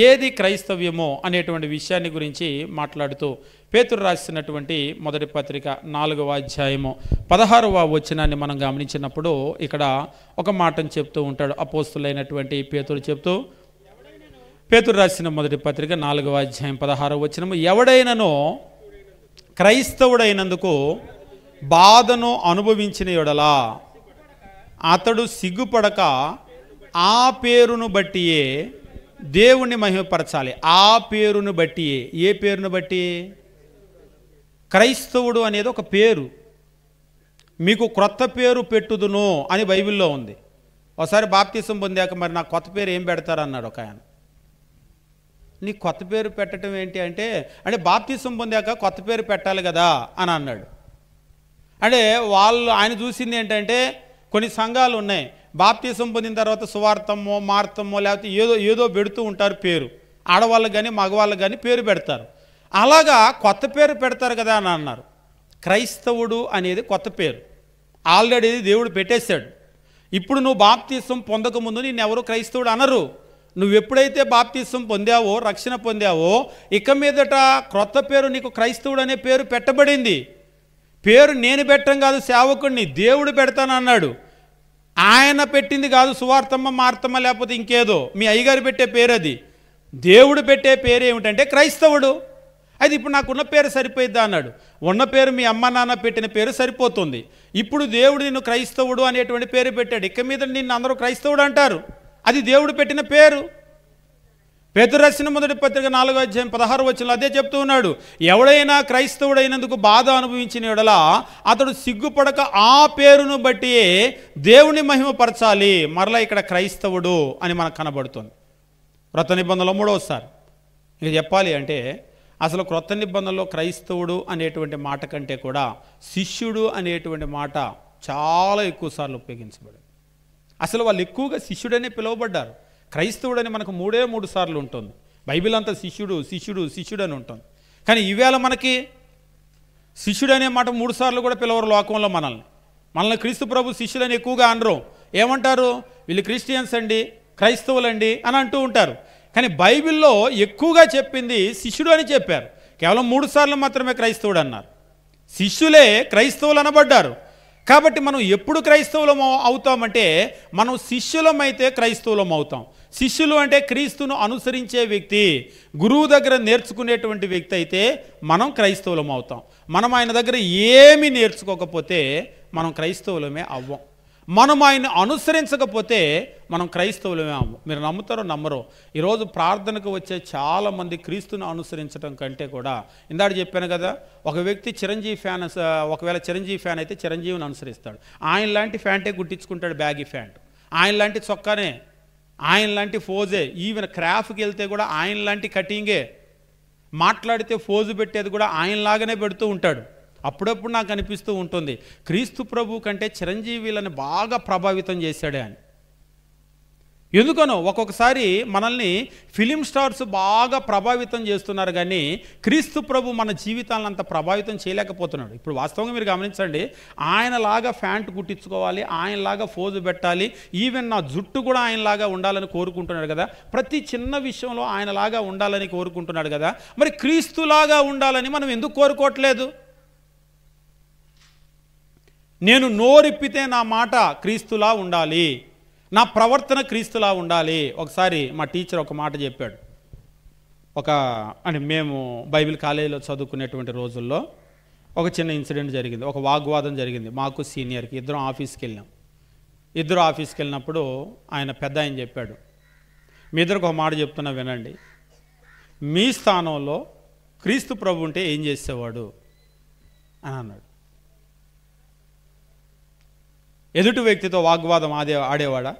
ఏది క్రైస్తవ్యమో అనేటువంటి విషయాన్ని గురించి మాట్లాడుతూ పేతురు రాసినటువంటి మొదటి పత్రిక 4వ అధ్యాయము 16వ వచనాన్ని మనం గమనించినప్పుడు ఇక్కడ ఒక మాటను చెప్తూ ఉంటాడు అపోస్తులైనటువంటి పేతురు చెప్తూ, పేతురు రాసిన మొదటి పత్రిక 4వ అధ్యాయం 16వ వచనము, ఎవడైననో క్రైస్తవుడైనందుకు బాధను అనుభవించిన యెడల అతడు సిగ్గుపడక ఆ పేరును బట్టియే దేవుణ్ణి మహిమపరచాలి. ఆ పేరును బట్టియే. ఏ పేరును బట్టి? క్రైస్తవుడు అనేది ఒక పేరు. మీకు క్రొత్త పేరు పెట్టుదును అని బైబిల్లో ఉంది. ఒకసారి బాప్తిసం పొందాక మరి నాకు కొత్త పేరు ఏం పెడతారు అన్నాడు ఒక ఆయన. నీ కొత్త పేరు పెట్టడం ఏంటి అంటే బాప్తిసం పొందాక కొత్త పేరు పెట్టాలి కదా అని అన్నాడు. అంటే ఆయన చూసింది ఏంటంటే కొన్ని సంఘాలు ఉన్నాయి, బాప్తిసం పొందిన తర్వాత సువార్తమో మార్తమో లేకపోతే ఏదో పెడుతూ ఉంటారు పేరు. ఆడవాళ్ళకి కానీ మగవాళ్ళకి కానీ పేరు పెడతారు. అలాగా కొత్త పేరు పెడతారు కదా అని అన్నారు. క్రైస్తవుడు అనేది కొత్త పేరు ఆల్రెడీ దేవుడు పెట్టేశాడు. ఇప్పుడు నువ్వు బాప్తిసం పొందకముందు నిన్ను ఎవరు క్రైస్తవుడు అనరు. నువ్వు ఎప్పుడైతే బాప్తిసం పొందావో, రక్షణ పొందావో, ఇక మీదట క్రొత్త పేరు నీకు క్రైస్తవుడు అనే పేరు పెట్టబడింది. పేరు నేను పెట్టడం కాదు, సేవకుడిని దేవుడు పెడతానన్నాడు. ఆయన పెట్టింది కాదు, సువార్తమ్మ మార్తమ్మ లేకపోతే ఇంకేదో మీ అయ్యగారు పెట్టే పేరు అది. దేవుడు పెట్టే పేరు ఏమిటంటే క్రైస్తవుడు. అది ఇప్పుడు నాకున్న పేరు సరిపోయిద్దా అన్నాడు. ఉన్న పేరు మీ అమ్మ నాన్న పెట్టిన పేరు సరిపోతుంది. ఇప్పుడు దేవుడు నిన్ను క్రైస్తవుడు అనేటువంటి పేరు పెట్టాడు. ఇక మీద నిన్ను అందరూ క్రైస్తవుడు అంటారు. అది దేవుడు పెట్టిన పేరు. పేతురు రాసిన మొదటి పత్రిక 4వ అధ్యాయం 16వ వచనంలో అదే చెప్తూ ఉన్నాడు. ఎవడైనా క్రైస్తవుడైనందుకు బాధ అనుభవించిన యెడల అతడు సిగ్గుపడక ఆ పేరును బట్టి దేవుని మహిమపరచాలి. మరలా ఇక్కడ క్రైస్తవుడు అని మనకు కనబడుతుంది. క్రొత్త నిబంధనలో 3వసారి ఇక చెప్పాలి అంటే అసలు క్రొత్త నిబంధనలో క్రైస్తవుడు అనేటువంటి మాట కంటే కూడా శిష్యుడు అనేటువంటి మాట చాలా ఎక్కువ సార్లు ఉపయోగించబడింది. అసలు వాళ్ళు ఎక్కువగా శిష్యుడనే పిలువబడ్డారు. క్రైస్తవుడని మనకు 3 సార్లు ఉంటుంది. బైబిల్ అంతా శిష్యుడు శిష్యుడు శిష్యుడు అని ఉంటుంది. కానీ ఈవేళ మనకి శిష్యుడు అనే మాట 3 సార్లు కూడా పిలవరు లోకంలో. మనల్ని క్రీస్తు ప్రభు శిష్యులని ఎక్కువగా అనరు. ఏమంటారు? వీళ్ళు క్రిస్టియన్స్ అండి, క్రైస్తవులండి అని అంటూ ఉంటారు. కానీ బైబిల్లో ఎక్కువగా చెప్పింది శిష్యుడు అని చెప్పారు. కేవలం 3 సార్లు మాత్రమే క్రైస్తవుడు అన్నారు. శిష్యులే క్రైస్తవులు అనబడ్డారు. కాబట్టి మనం ఎప్పుడు క్రైస్తవులం అవుతామంటే మనం శిష్యులమైతే క్రైస్తవులం అవుతాం. శిష్యులు అంటే క్రీస్తును అనుసరించే వ్యక్తి, గురువు దగ్గర నేర్చుకునేటువంటి వ్యక్తి అయితే మనం క్రైస్తవులం అవుతాం. మనం ఆయన దగ్గర ఏమీ నేర్చుకోకపోతే మనం క్రైస్తవులమే అవ్వం. మనం ఆయన అనుసరించకపోతే మనం క్రైస్తవులమే అవ్వం. మీరు నమ్ముతారో నమ్మరో, ఈరోజు ప్రార్థనకు వచ్చే చాలామంది క్రీస్తును అనుసరించడం కంటే కూడా, ఇందాక చెప్పాను కదా, ఒక వ్యక్తి చిరంజీవి ఫ్యాన్, ఒకవేళ చిరంజీవి ఫ్యాన్ అయితే చిరంజీవిని అనుసరిస్తాడు. ఆయన లాంటి ఫ్యాంటే గుట్టించుకుంటాడు, బ్యాగీ ఫ్యాంట్. ఆయన లాంటి చొక్కానే, ఆయన లాంటి ఫోజే. ఈవెన్ క్రాఫ్కి వెళ్తే కూడా ఆయన లాంటి కటింగే. మాట్లాడితే ఫోజు పెట్టేది కూడా ఆయనలాగానే పెడుతూ ఉంటాడు. అప్పుడప్పుడు నాకు అనిపిస్తూ ఉంటుంది, క్రీస్తు ప్రభు కంటే చిరంజీవిలను బాగా ప్రభావితం చేశాడే అని. ఎందుకనో ఒక్కొక్కసారి మనల్ని ఫిలిం స్టార్స్ బాగా ప్రభావితం చేస్తున్నారు, కానీ క్రీస్తు ప్రభు మన జీవితాలను అంత ప్రభావితం చేయలేకపోతున్నాడు. ఇప్పుడు వాస్తవంగా మీరు గమనించండి, ఆయనలాగా ఫ్యాంట్ కుట్టించుకోవాలి, ఆయనలాగా ఫోజు పెట్టాలి, ఈవెన్ నా జుట్టు కూడా ఆయనలాగా ఉండాలని కోరుకుంటున్నాడు కదా, ప్రతి చిన్న విషయంలో ఆయనలాగా ఉండాలని కోరుకుంటున్నాడు కదా. మరి క్రీస్తులాగా ఉండాలని మనం ఎందుకు కోరుకోవట్లేదు? నేను నోరిప్పితే నా మాట క్రీస్తులా ఉండాలి, నా ప్రవర్తన క్రీస్తులా ఉండాలి. ఒకసారి మా టీచర్ ఒక మాట చెప్పాడు. అంటే మేము బైబిల్ కాలేజీలో చదువుకునేటువంటి రోజుల్లో ఒక చిన్న ఇన్సిడెంట్ జరిగింది, ఒక వాగ్వాదం జరిగింది మాకు సీనియర్కి. ఇద్దరం ఆఫీస్కి వెళ్ళాం. ఇద్దరు ఆఫీస్కి వెళ్ళినప్పుడు ఆయన పెద్ద ఆయన చెప్పాడు, మీ ఇద్దరికి ఒక మాట చెప్తున్నా వినండి, మీ స్థానంలో క్రీస్తు ప్రభు ఉంటే ఏం చేసేవాడు అని అన్నాడు. ఎదుటి వ్యక్తితో వాగ్వాదం ఆడేవాడా,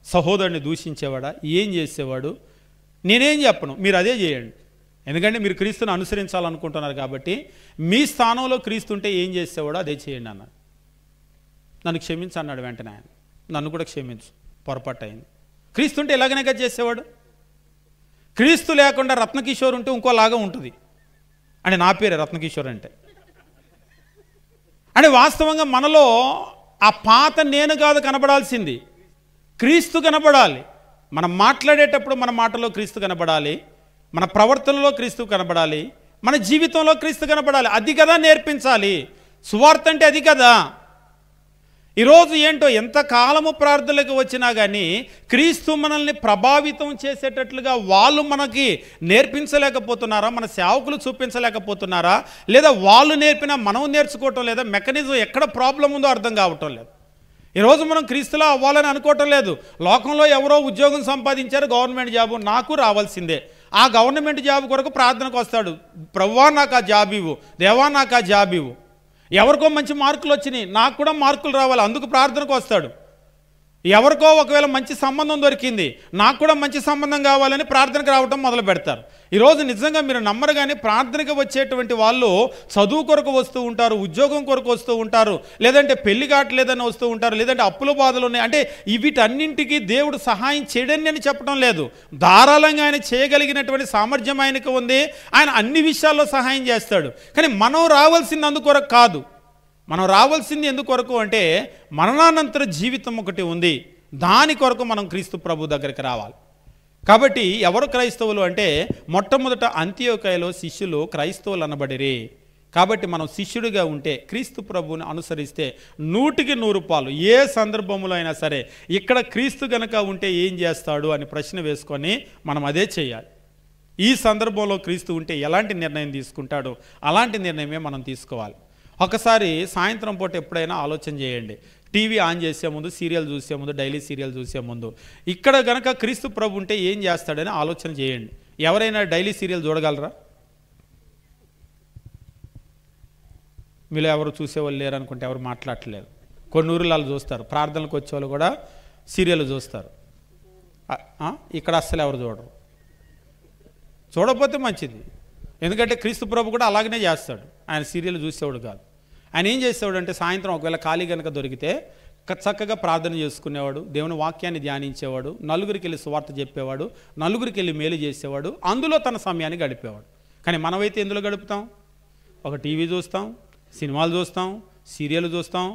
సహోదరుని దూషించేవాడా, ఏం చేసేవాడు? నేనేం చెప్పను, మీరు అదే చేయండి. ఎందుకంటే మీరు క్రీస్తుని అనుసరించాలనుకుంటున్నారు కాబట్టి మీ స్థానంలో క్రీస్తు ఉంటే ఏం చేసేవాడో అదే చేయండి అన్నాడు. నన్ను క్షమించు అన్నాడు వెంటనే ఆయన. నన్ను కూడా క్షమించు, పొరపాటు అయింది. క్రీస్తు ఉంటే ఎలాగనగా చేసేవాడు? క్రీస్తు లేకుండా రత్నకిషోర్ ఉంటే ఇంకోలాగా ఉంటుంది. అంటే నా పేరే రత్నకిషోర్ అంటే వాస్తవంగా మనలో ఆ పాత నేను కాదు కనబడాల్సింది, క్రీస్తు కనబడాలి. మనం మాట్లాడేటప్పుడు మన మాటలో క్రీస్తు కనబడాలి, మన ప్రవర్తనలో క్రీస్తు కనబడాలి, మన జీవితంలో క్రీస్తు కనబడాలి. అది కదా నేర్పించాలి. సువార్త అంటే అది కదా. ఈరోజు ఏంటో ఎంతకాలము ప్రార్థనలకు వచ్చినా కానీ క్రీస్తు మనల్ని ప్రభావితం చేసేటట్లుగా వాళ్ళు మనకి నేర్పించలేకపోతున్నారా, మన సేవకులు చూపించలేకపోతున్నారా, లేదా వాళ్ళు నేర్పినా మనం నేర్చుకోవటం లేదా, మెకానిజం ఎక్కడ ప్రాబ్లం ఉందో అర్థం కావటం లేదు. ఈరోజు మనం క్రీస్తులా అవ్వాలని అనుకోవటం లేదు. లోకంలో ఎవరో ఉద్యోగం సంపాదించారు, గవర్నమెంట్ జాబు నాకు రావాల్సిందే. ఆ గవర్నమెంట్ జాబ్ కొరకు ప్రార్థనకు వస్తాడు, ప్రభువా నాకు ఆ జాబ్ ఇవ్వు, దేవా నాకు ఆ జాబ్ ఇవ్వు. ఎవరికో మంచి మార్కులు వచ్చినాయి, నాకు కూడా మార్కులు రావాలి, అందుకు ప్రార్థనకు వస్తాడు. ఎవరికో ఒకవేళ మంచి సంబంధం దొరికింది, నాకు కూడా మంచి సంబంధం కావాలని ప్రార్థనకు రావటం మొదలు పెడతారు. ఈరోజు నిజంగా మీరు నమ్మరు కానీ ప్రార్థనకు వచ్చేటువంటి వాళ్ళు చదువు కొరకు వస్తూ ఉంటారు, ఉద్యోగం కొరకు వస్తూ ఉంటారు, లేదంటే పెళ్లి కావట్లేదని వస్తూ ఉంటారు, లేదంటే అప్పుల బాధలు ఉన్నాయి. అంటే వీటన్నింటికి దేవుడు సహాయం చేయడని నేను చెప్పడం లేదు. ధారాళంగా ఆయన చేయగలిగినటువంటి సామర్థ్యం ఆయనకు ఉంది. ఆయన అన్ని విషయాల్లో సహాయం చేస్తాడు. కానీ మనం రావాల్సింది అందుకొరకు కాదు. మనం రావాల్సింది ఎందుకొరకు అంటే మరణానంతర జీవితం ఒకటి ఉంది, దాని కొరకు మనం క్రీస్తు ప్రభు దగ్గరికి రావాలి. కాబట్టి ఎవరు క్రైస్తవులు అంటే మొట్టమొదట అంతియోకయలో శిష్యులు క్రైస్తవులు అనబడిరి. కాబట్టి మనం శిష్యుడిగా ఉంటే క్రీస్తు ప్రభువుని అనుసరిస్తే 100కి 100 పాలు ఏ సందర్భంలో అయినా సరే ఇక్కడ క్రీస్తు గనక ఉంటే ఏం చేస్తాడు అని ప్రశ్న వేసుకొని మనం అదే చేయాలి. ఈ సందర్భంలో క్రీస్తు ఉంటే ఎలాంటి నిర్ణయం తీసుకుంటాడో అలాంటి నిర్ణయమే మనం తీసుకోవాలి. ఒకసారి సాయంత్రం పూట ఎప్పుడైనా ఆలోచన చేయండి, టీవీ ఆన్ చేసే ముందు, సీరియల్ చూసే ముందు, డైలీ సీరియల్ చూసే ముందు ఇక్కడ గనక క్రీస్తు ప్రభు ఉంటే ఏం చేస్తాడని ఆలోచన చేయండి. ఎవరైనా డైలీ సీరియల్ చూడగలరా? మీలో ఎవరు చూసేవాళ్ళు లేరు అనుకుంటే ఎవరు మాట్లాడట్లేదు. కొన్ని ఊర్లలో చూస్తారు, ప్రార్థనలకు వచ్చేవాళ్ళు కూడా సీరియల్ చూస్తారు. ఇక్కడ అస్సలు ఎవరు చూడరు. చూడకపోతే మంచిది, ఎందుకంటే క్రీస్తు ప్రభు కూడా అలాగనే చేస్తాడు. ఆయన సీరియల్ చూసేవాడు కాదు. ఆయన ఏం చేసేవాడు అంటే సాయంత్రం ఒకవేళ ఖాళీ కనుక దొరికితే చక్కగా ప్రార్థన చేసుకునేవాడు, దేవుని వాక్యాన్ని ధ్యానించేవాడు, నలుగురికి వెళ్ళి సువార్త చెప్పేవాడు, నలుగురికి వెళ్ళి మేలు చేసేవాడు, అందులో తన సమయాన్ని గడిపేవాడు. కానీ మనమైతే ఎందులో గడుపుతాం? ఒక టీవీ చూస్తాం, సినిమాలు చూస్తాం, సీరియల్ చూస్తాం,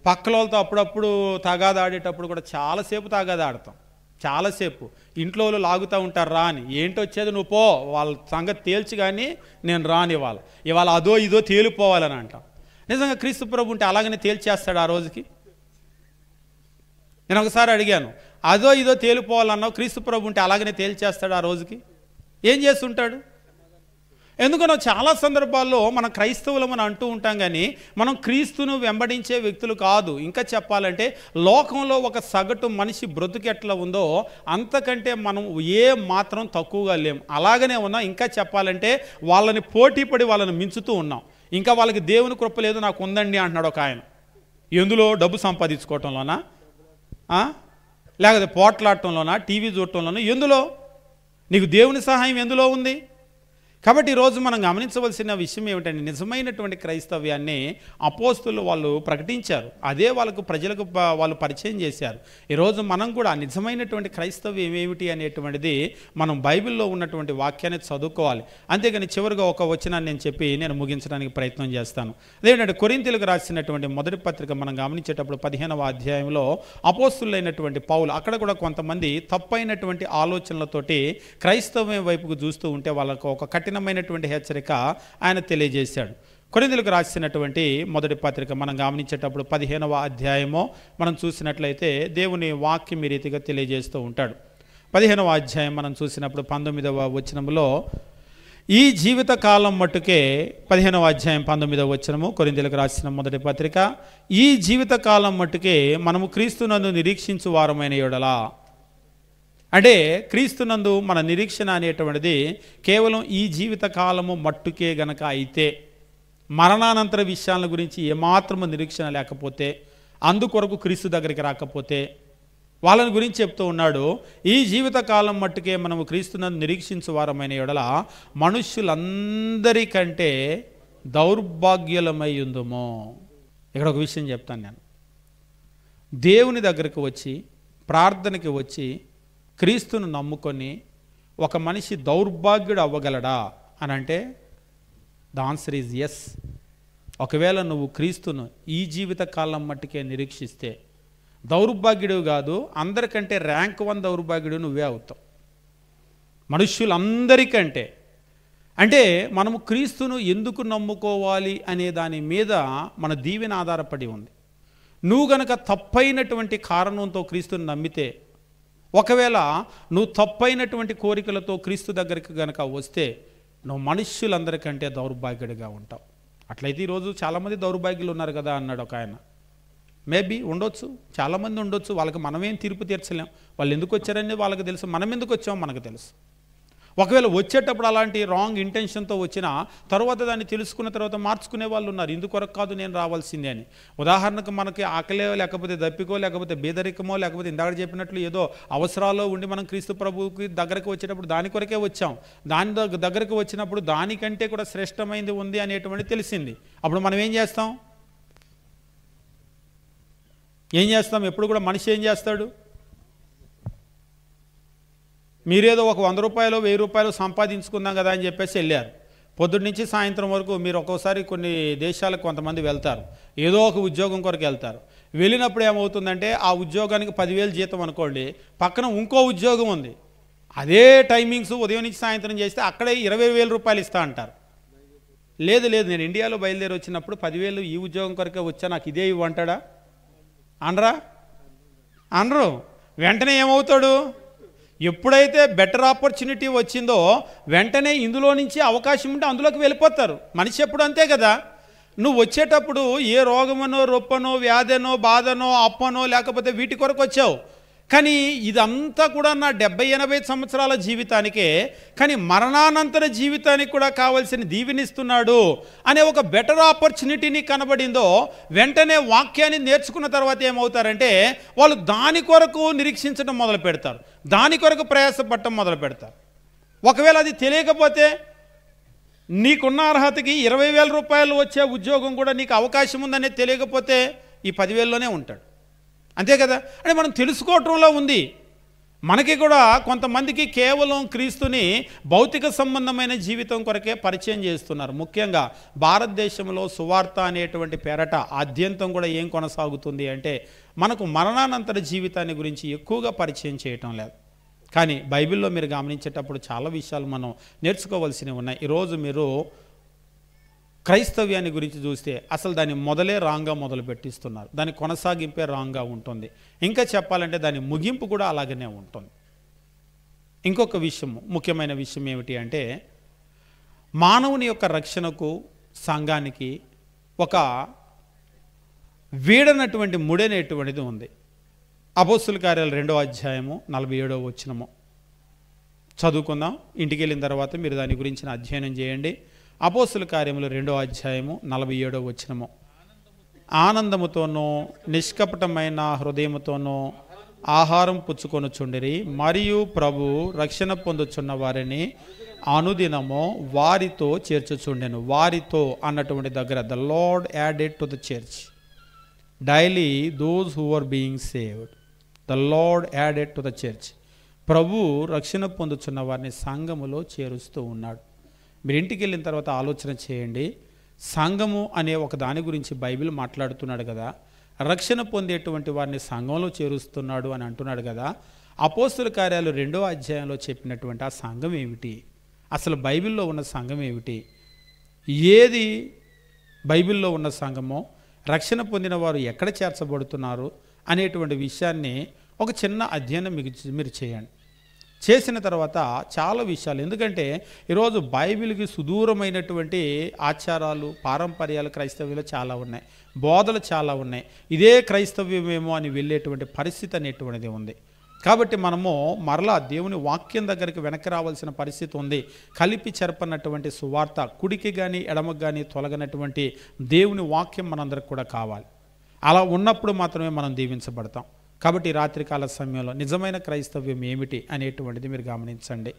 పక్కల వాళ్ళతో అప్పుడప్పుడు తగాదా ఆడేటప్పుడు కూడా చాలాసేపు తగాదా ఆడతాం. చాలాసేపు ఇంట్లో వాళ్ళు లాగుతూ ఉంటారు, రా అని. ఏంటి వచ్చేది, నువ్వు పో, వాళ్ళ సంగతి తేల్చి కానీ నేను రాని ఇవాళ అదో ఇదో తేలిపోవాలని అంటాం. నిజంగా క్రీస్తు ప్రభు ఉంటే అలాగనే తేల్చేస్తాడు ఆ రోజుకి? నేను ఒకసారి అడిగాను, అదో ఇదో తేలిపోవాలన్నావు, క్రీస్తు ప్రభు ఉంటే అలాగనే తేల్చేస్తాడు ఆ రోజుకి? ఏం చేస్తుంటాడు? ఎందుకనో చాలా సందర్భాల్లో మనం క్రైస్తవులమని అంటూ ఉంటాం కానీ మనం క్రీస్తును వెంబడించే వ్యక్తులు కాదు. ఇంకా చెప్పాలంటే లోకంలో ఒక సగటు మనిషి బ్రతుకు ఎట్లా ఉందో అంతకంటే మనం ఏ మాత్రం తక్కువగా లేం, అలాగనే ఉన్నాం. ఇంకా చెప్పాలంటే వాళ్ళని పోటీపడి వాళ్ళని మించుతూ ఉన్నాం. ఇంకా వాళ్ళకి దేవుని కృప లేదు, నాకు ఉందండి అంటున్నాడు ఒక ఆయన. ఎందులో? డబ్బు సంపాదించుకోవటంలోనా, లేకపోతే పోట్లాడటంలోనా, టీవీ చూడటంలోనా? ఎందులో? నీకు దేవుని సహాయం ఎందులో ఉంది? కాబట్టి ఈరోజు మనం గమనించవలసిన విషయం ఏమిటంటే నిజమైనటువంటి క్రైస్తవ్యాన్ని అపోస్తులు వాళ్ళు ప్రకటించారు, అదే వాళ్ళకు ప్రజలకు వాళ్ళు పరిచయం చేశారు. ఈరోజు మనం కూడా నిజమైనటువంటి క్రైస్తవ్యం ఏమిటి అనేటువంటిది మనం బైబిల్లో ఉన్నటువంటి వాక్యాన్ని చదువుకోవాలి. అంతేగాని చివరిగా ఒక వచనాన్ని నేను చెప్పి నేను ముగించడానికి ప్రయత్నం చేస్తాను. అదేంటంటే కొరింథీయులకు రాసినటువంటి మొదటి పత్రిక మనం గమనించేటప్పుడు 15వ అధ్యాయంలో అపోస్తులైనటువంటి పౌలు అక్కడ కూడా కొంతమంది తప్పైనటువంటి ఆలోచనలతోటి క్రైస్తవ్యం వైపుకు చూస్తూ ఉంటే వాళ్ళకు ఒక కఠినమైనటువంటి హెచ్చరిక ఆయన తెలియజేశాడు. కొరింథీయులకు రాసినటువంటి మొదటి పత్రిక మనం గమనించేటప్పుడు 15వ అధ్యాయమో మనం చూసినట్లయితే దేవుని వాక్యం ఈ రీతిగా తెలియజేస్తూ ఉంటాడు. 15వ అధ్యాయం మనం చూసినప్పుడు 19వ వచనంలో ఈ జీవిత కాలం మట్టుకే 15వ అధ్యాయం 19వ వచనము కొరింథీయులకు రాసిన మొదటి పత్రిక, ఈ జీవిత కాలం మట్టుకే మనము క్రీస్తునందు నిరీక్షించు వారమైన యెడల, అంటే క్రీస్తునందు మన నిరీక్షణ అనేటువంటిది కేవలం ఈ జీవిత కాలము మట్టుకే గనక అయితే, మరణానంతర విషయాల గురించి ఏమాత్రము నిరీక్షణ లేకపోతే, అందుకొరకు క్రీస్తు దగ్గరికి రాకపోతే వాళ్ళని గురించి చెప్తూ ఉన్నాడు. ఈ జీవిత కాలం మట్టుకే మనము క్రీస్తునందు నిరీక్షించు వారమైన యెడల మనుష్యులందరికంటే దౌర్భాగ్యులమై ఉందుము. ఇక్కడ ఒక విషయం చెప్తాను నేను. దేవుని దగ్గరికి వచ్చి ప్రార్థనకి వచ్చి క్రీస్తును నమ్ముకొని ఒక మనిషి దౌర్భాగ్యుడు అవ్వగలడా అని అంటే ద ఆన్సర్ ఈజ్ ఎస్. ఒకవేళ నువ్వు క్రీస్తును ఈ జీవిత కాలం మట్టుకే నిరీక్షిస్తే దౌర్భాగ్యుడు కాదు, అందరికంటే ర్యాంక్ 1 దౌర్భాగ్యుడు నువ్వే అవుతావు, మనుష్యులందరికంటే. అంటే మనము క్రీస్తును ఎందుకు నమ్ముకోవాలి అనే దాని మీద మన దీవెన ఆధారపడి ఉంది. నువ్వు గనక తప్పైనటువంటి కారణంతో క్రీస్తుని నమ్మితే, ఒకవేళ నువ్వు తప్పైనటువంటి కోరికలతో క్రీస్తు దగ్గరికి గనక వస్తే నువ్వు మనుష్యులందరికంటే దౌర్భాగ్యుడిగా ఉంటావు. అట్లయితే ఈరోజు చాలామంది దౌర్భాగ్యులు ఉన్నారు కదా అన్నాడు ఒక ఆయన. మేబీ ఉండొచ్చు, చాలామంది ఉండొచ్చు. వాళ్ళకి మనమేం తీర్పు తీర్చలేం. వాళ్ళు ఎందుకు వచ్చారని వాళ్ళకి తెలుసు, మనం ఎందుకు వచ్చామో మనకు తెలుసు. ఒకవేళ వచ్చేటప్పుడు అలాంటి రాంగ్ ఇంటెన్షన్తో వచ్చినా తర్వాత దాన్ని తెలుసుకున్న తర్వాత మార్చుకునే వాళ్ళు ఉన్నారు. ఇందుకొరకు కాదు నేను రావాల్సిందే అని. ఉదాహరణకు మనకి ఆకలే, లేకపోతే దప్పికో, లేకపోతే బేదరికమో, లేకపోతే ఇందాక చెప్పినట్లు ఏదో అవసరాల్లో ఉండి మనం క్రీస్తు ప్రభువుకి దగ్గరకు వచ్చేటప్పుడు దాని కొరకే వచ్చాం. దాని దగ్గరకు వచ్చినప్పుడు దానికంటే కూడా శ్రేష్టమైనది ఉంది అనేటువంటి తెలిసింది. అప్పుడు మనం ఏం చేస్తాం? ఎప్పుడు కూడా మనిషి ఏం చేస్తాడు? మీరేదో ఒక 100 రూపాయలు 1000 రూపాయలు సంపాదించుకుందాం కదా అని చెప్పేసి వెళ్ళారు. పొద్దున్న నుంచి సాయంత్రం వరకు మీరు ఒక్కోసారి కొన్ని దేశాలకు కొంతమంది వెళ్తారు, ఏదో ఒక ఉద్యోగం కొరకు వెళ్తారు. వెళ్ళినప్పుడు ఏమవుతుందంటే ఆ ఉద్యోగానికి 10,000 జీతం అనుకోండి, పక్కన ఇంకో ఉద్యోగం ఉంది, అదే టైమింగ్స్ ఉదయం నుంచి సాయంత్రం చేస్తే అక్కడే 20,000 రూపాయలు ఇస్తా అంటారు. లేదు నేను ఇండియాలో బయలుదేరి వచ్చినప్పుడు 10,000 ఈ ఉద్యోగం కొరకే వచ్చా, నాకు ఇదే ఇవ్వంటాడా? అనరు. వెంటనే ఏమవుతాడు? ఎప్పుడైతే బెటర్ ఆపర్చునిటీ వచ్చిందో వెంటనే ఇందులో నుంచి అవకాశం ఉంటే అందులోకి వెళ్ళిపోతారు. మనిషి ఎప్పుడు అంతే కదా. నువ్వు వచ్చేటప్పుడు ఏ రోగమనో, రొప్పనో, వ్యాధనో, బాధనో, అప్పనో లేకపోతే వీటి కొరకు వచ్చావు. కానీ ఇదంతా కూడా నా 70-80 సంవత్సరాల జీవితానికే, కానీ మరణానంతర జీవితానికి కూడా కావాల్సిన దీవెనిస్తున్నాడు అనే ఒక బెటర్ ఆపర్చునిటీని కనబడిందో వెంటనే వాక్యాన్ని నేర్చుకున్న తర్వాత ఏమవుతారంటే వాళ్ళు దాని కొరకు నిరీక్షించడం మొదలు పెడతారు, దాని కొరకు ప్రయాసపడటం మొదలు పెడతారు. ఒకవేళ అది తెలియకపోతే నీకున్న అర్హతకి 20,000 రూపాయలు వచ్చే ఉద్యోగం కూడా నీకు అవకాశం ఉందనే తెలియకపోతే ఈ 10,000లోనే ఉంటాడు. అంతే కదా. అంటే మనం తెలుసుకోవటంలో ఉంది. మనకి కూడా కొంతమందికి కేవలం క్రీస్తుని భౌతిక సంబంధమైన జీవితం కొరకే పరిచయం చేస్తున్నారు. ముఖ్యంగా భారతదేశంలో సువార్త అనేటువంటి పేరట ఆద్యంతం కూడా ఏం కొనసాగుతుంది అంటే మనకు మరణానంతర జీవితాన్ని గురించి ఎక్కువగా పరిచయం చేయటం లేదు. కానీ బైబిల్లో మీరు గమనించేటప్పుడు చాలా విషయాలు మనం నేర్చుకోవాల్సినవి ఉన్నాయి. ఈరోజు మీరు క్రైస్తవ్యాన్ని గురించి చూస్తే అసలు దాన్ని మొదలే రాంగ్గా మొదలు పెట్టిస్తున్నారు, దాని కొనసాగింపే రాంగ్గా ఉంటుంది. ఇంకా చెప్పాలంటే దాని ముగింపు కూడా అలాగనే ఉంటుంది. ఇంకొక విషయం, ముఖ్యమైన విషయం ఏమిటి అంటే మానవుని యొక్క రక్షణకు సంఘానికి ఒక వీడనటువంటి ముడనేటువంటిది ఉంది. అపోస్తుల కార్యాలు 2వ అధ్యాయము 47వ వచనము చదువుకుందాం. ఇంటికి వెళ్ళిన తర్వాత మీరు దాని గురించిన అధ్యయనం చేయండి. అపోస్తుల కార్యములు 2వ అధ్యాయము 47వ వచనము. ఆనందముతోనూ నిష్కపటమైన హృదయముతోనూ ఆహారం పుచ్చుకొనుచుండిరి, మరియు ప్రభు రక్షణ పొందుచున్న వారిని అనుదినము వారితో చేర్చుచుండెను. వారితో అన్నటువంటి దగ్గర the lord added to the church daily those who are being saved. The lord added to the church. ప్రభు రక్షణ పొందుచున్న వారిని సంఘములో చేరుస్తూ ఉన్నాడు. మీరు ఇంటికి వెళ్ళిన తర్వాత ఆలోచన చేయండి. సంఘము అనే ఒక దాని గురించి బైబిల్ మాట్లాడుతున్నాడు కదా, రక్షణ పొందేటువంటి వారిని సంఘంలో చేరుస్తున్నాడు అని అంటున్నాడు కదా. అపోస్తుల కార్యాలు 2వ అధ్యాయంలో చెప్పినటువంటి ఆ సంఘం ఏమిటి? అసలు బైబిల్లో ఉన్న సంఘం ఏమిటి? ఏది బైబిల్లో ఉన్న సంఘమో, రక్షణ పొందిన వారు ఎక్కడ చేర్చబడుతున్నారు అనేటువంటి విషయాన్ని ఒక చిన్న అధ్యయనం మీరు చేయండి. చేసిన తర్వాత చాలా విషయాలు, ఎందుకంటే ఈరోజు బైబిల్కి సుదూరమైనటువంటి ఆచారాలు, పారంపర్యాలు క్రైస్తవ్యంలో చాలా ఉన్నాయి, బోధలు చాలా ఉన్నాయి. ఇదే క్రైస్తవ్యమేమో అని వెళ్ళేటువంటి పరిస్థితి అనేటువంటిది ఉంది. కాబట్టి మనము మరలా దేవుని వాక్యం దగ్గరికి వెనక్కి రావాల్సిన పరిస్థితి ఉంది. కలిపి చెరపనటువంటి సువార్త, కుడికి కానీ ఎడమకు కానీ తొలగనటువంటి దేవుని వాక్యం మనందరికి కూడా కావాలి. అలా ఉన్నప్పుడు మాత్రమే మనం దీవించబడతాం. కాబట్టి రాత్రికాల సమయంలో నిజమైన క్రైస్తవ్యం ఏమిటి అనేటువంటిది మీరు గమనించండి.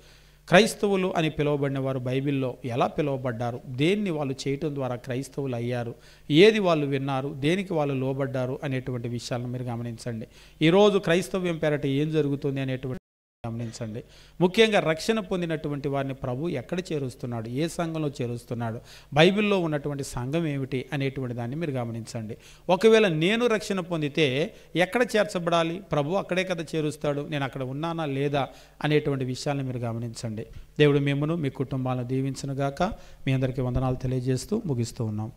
క్రైస్తవులు అని పిలువబడిన వారు బైబిల్లో ఎలా పిలువబడ్డారు, దేన్ని వాళ్ళు చేయటం ద్వారా క్రైస్తవులు అయ్యారు, ఏది వాళ్ళు విన్నారు, దేనికి వాళ్ళు లోబడ్డారు అనేటువంటి విషయాలను మీరు గమనించండి. ఈరోజు క్రైస్తవ్యం పేరట ఏం జరుగుతుంది అనేటువంటి గమనించండి. ముఖ్యంగా రక్షణ పొందినటువంటి వారిని ప్రభు ఎక్కడ చేరుస్తున్నాడు, ఏ సంఘంలో చేరుస్తున్నాడు, బైబిల్లో ఉన్నటువంటి సంఘం ఏమిటి అనేటువంటి దాన్ని మీరు గమనించండి. ఒకవేళ నేను రక్షణ పొందితే ఎక్కడ చేర్చబడాలి, ప్రభు అక్కడే కదా చేరుస్తాడు, నేను అక్కడ ఉన్నానా లేదా అనేటువంటి విషయాలను మీరు గమనించండి. దేవుడు మిమ్మును మీ కుటుంబాలను దీవించునుగాక. మీ అందరికీ వందనాలు తెలియజేస్తూ ముగిస్తూ ఉన్నాం.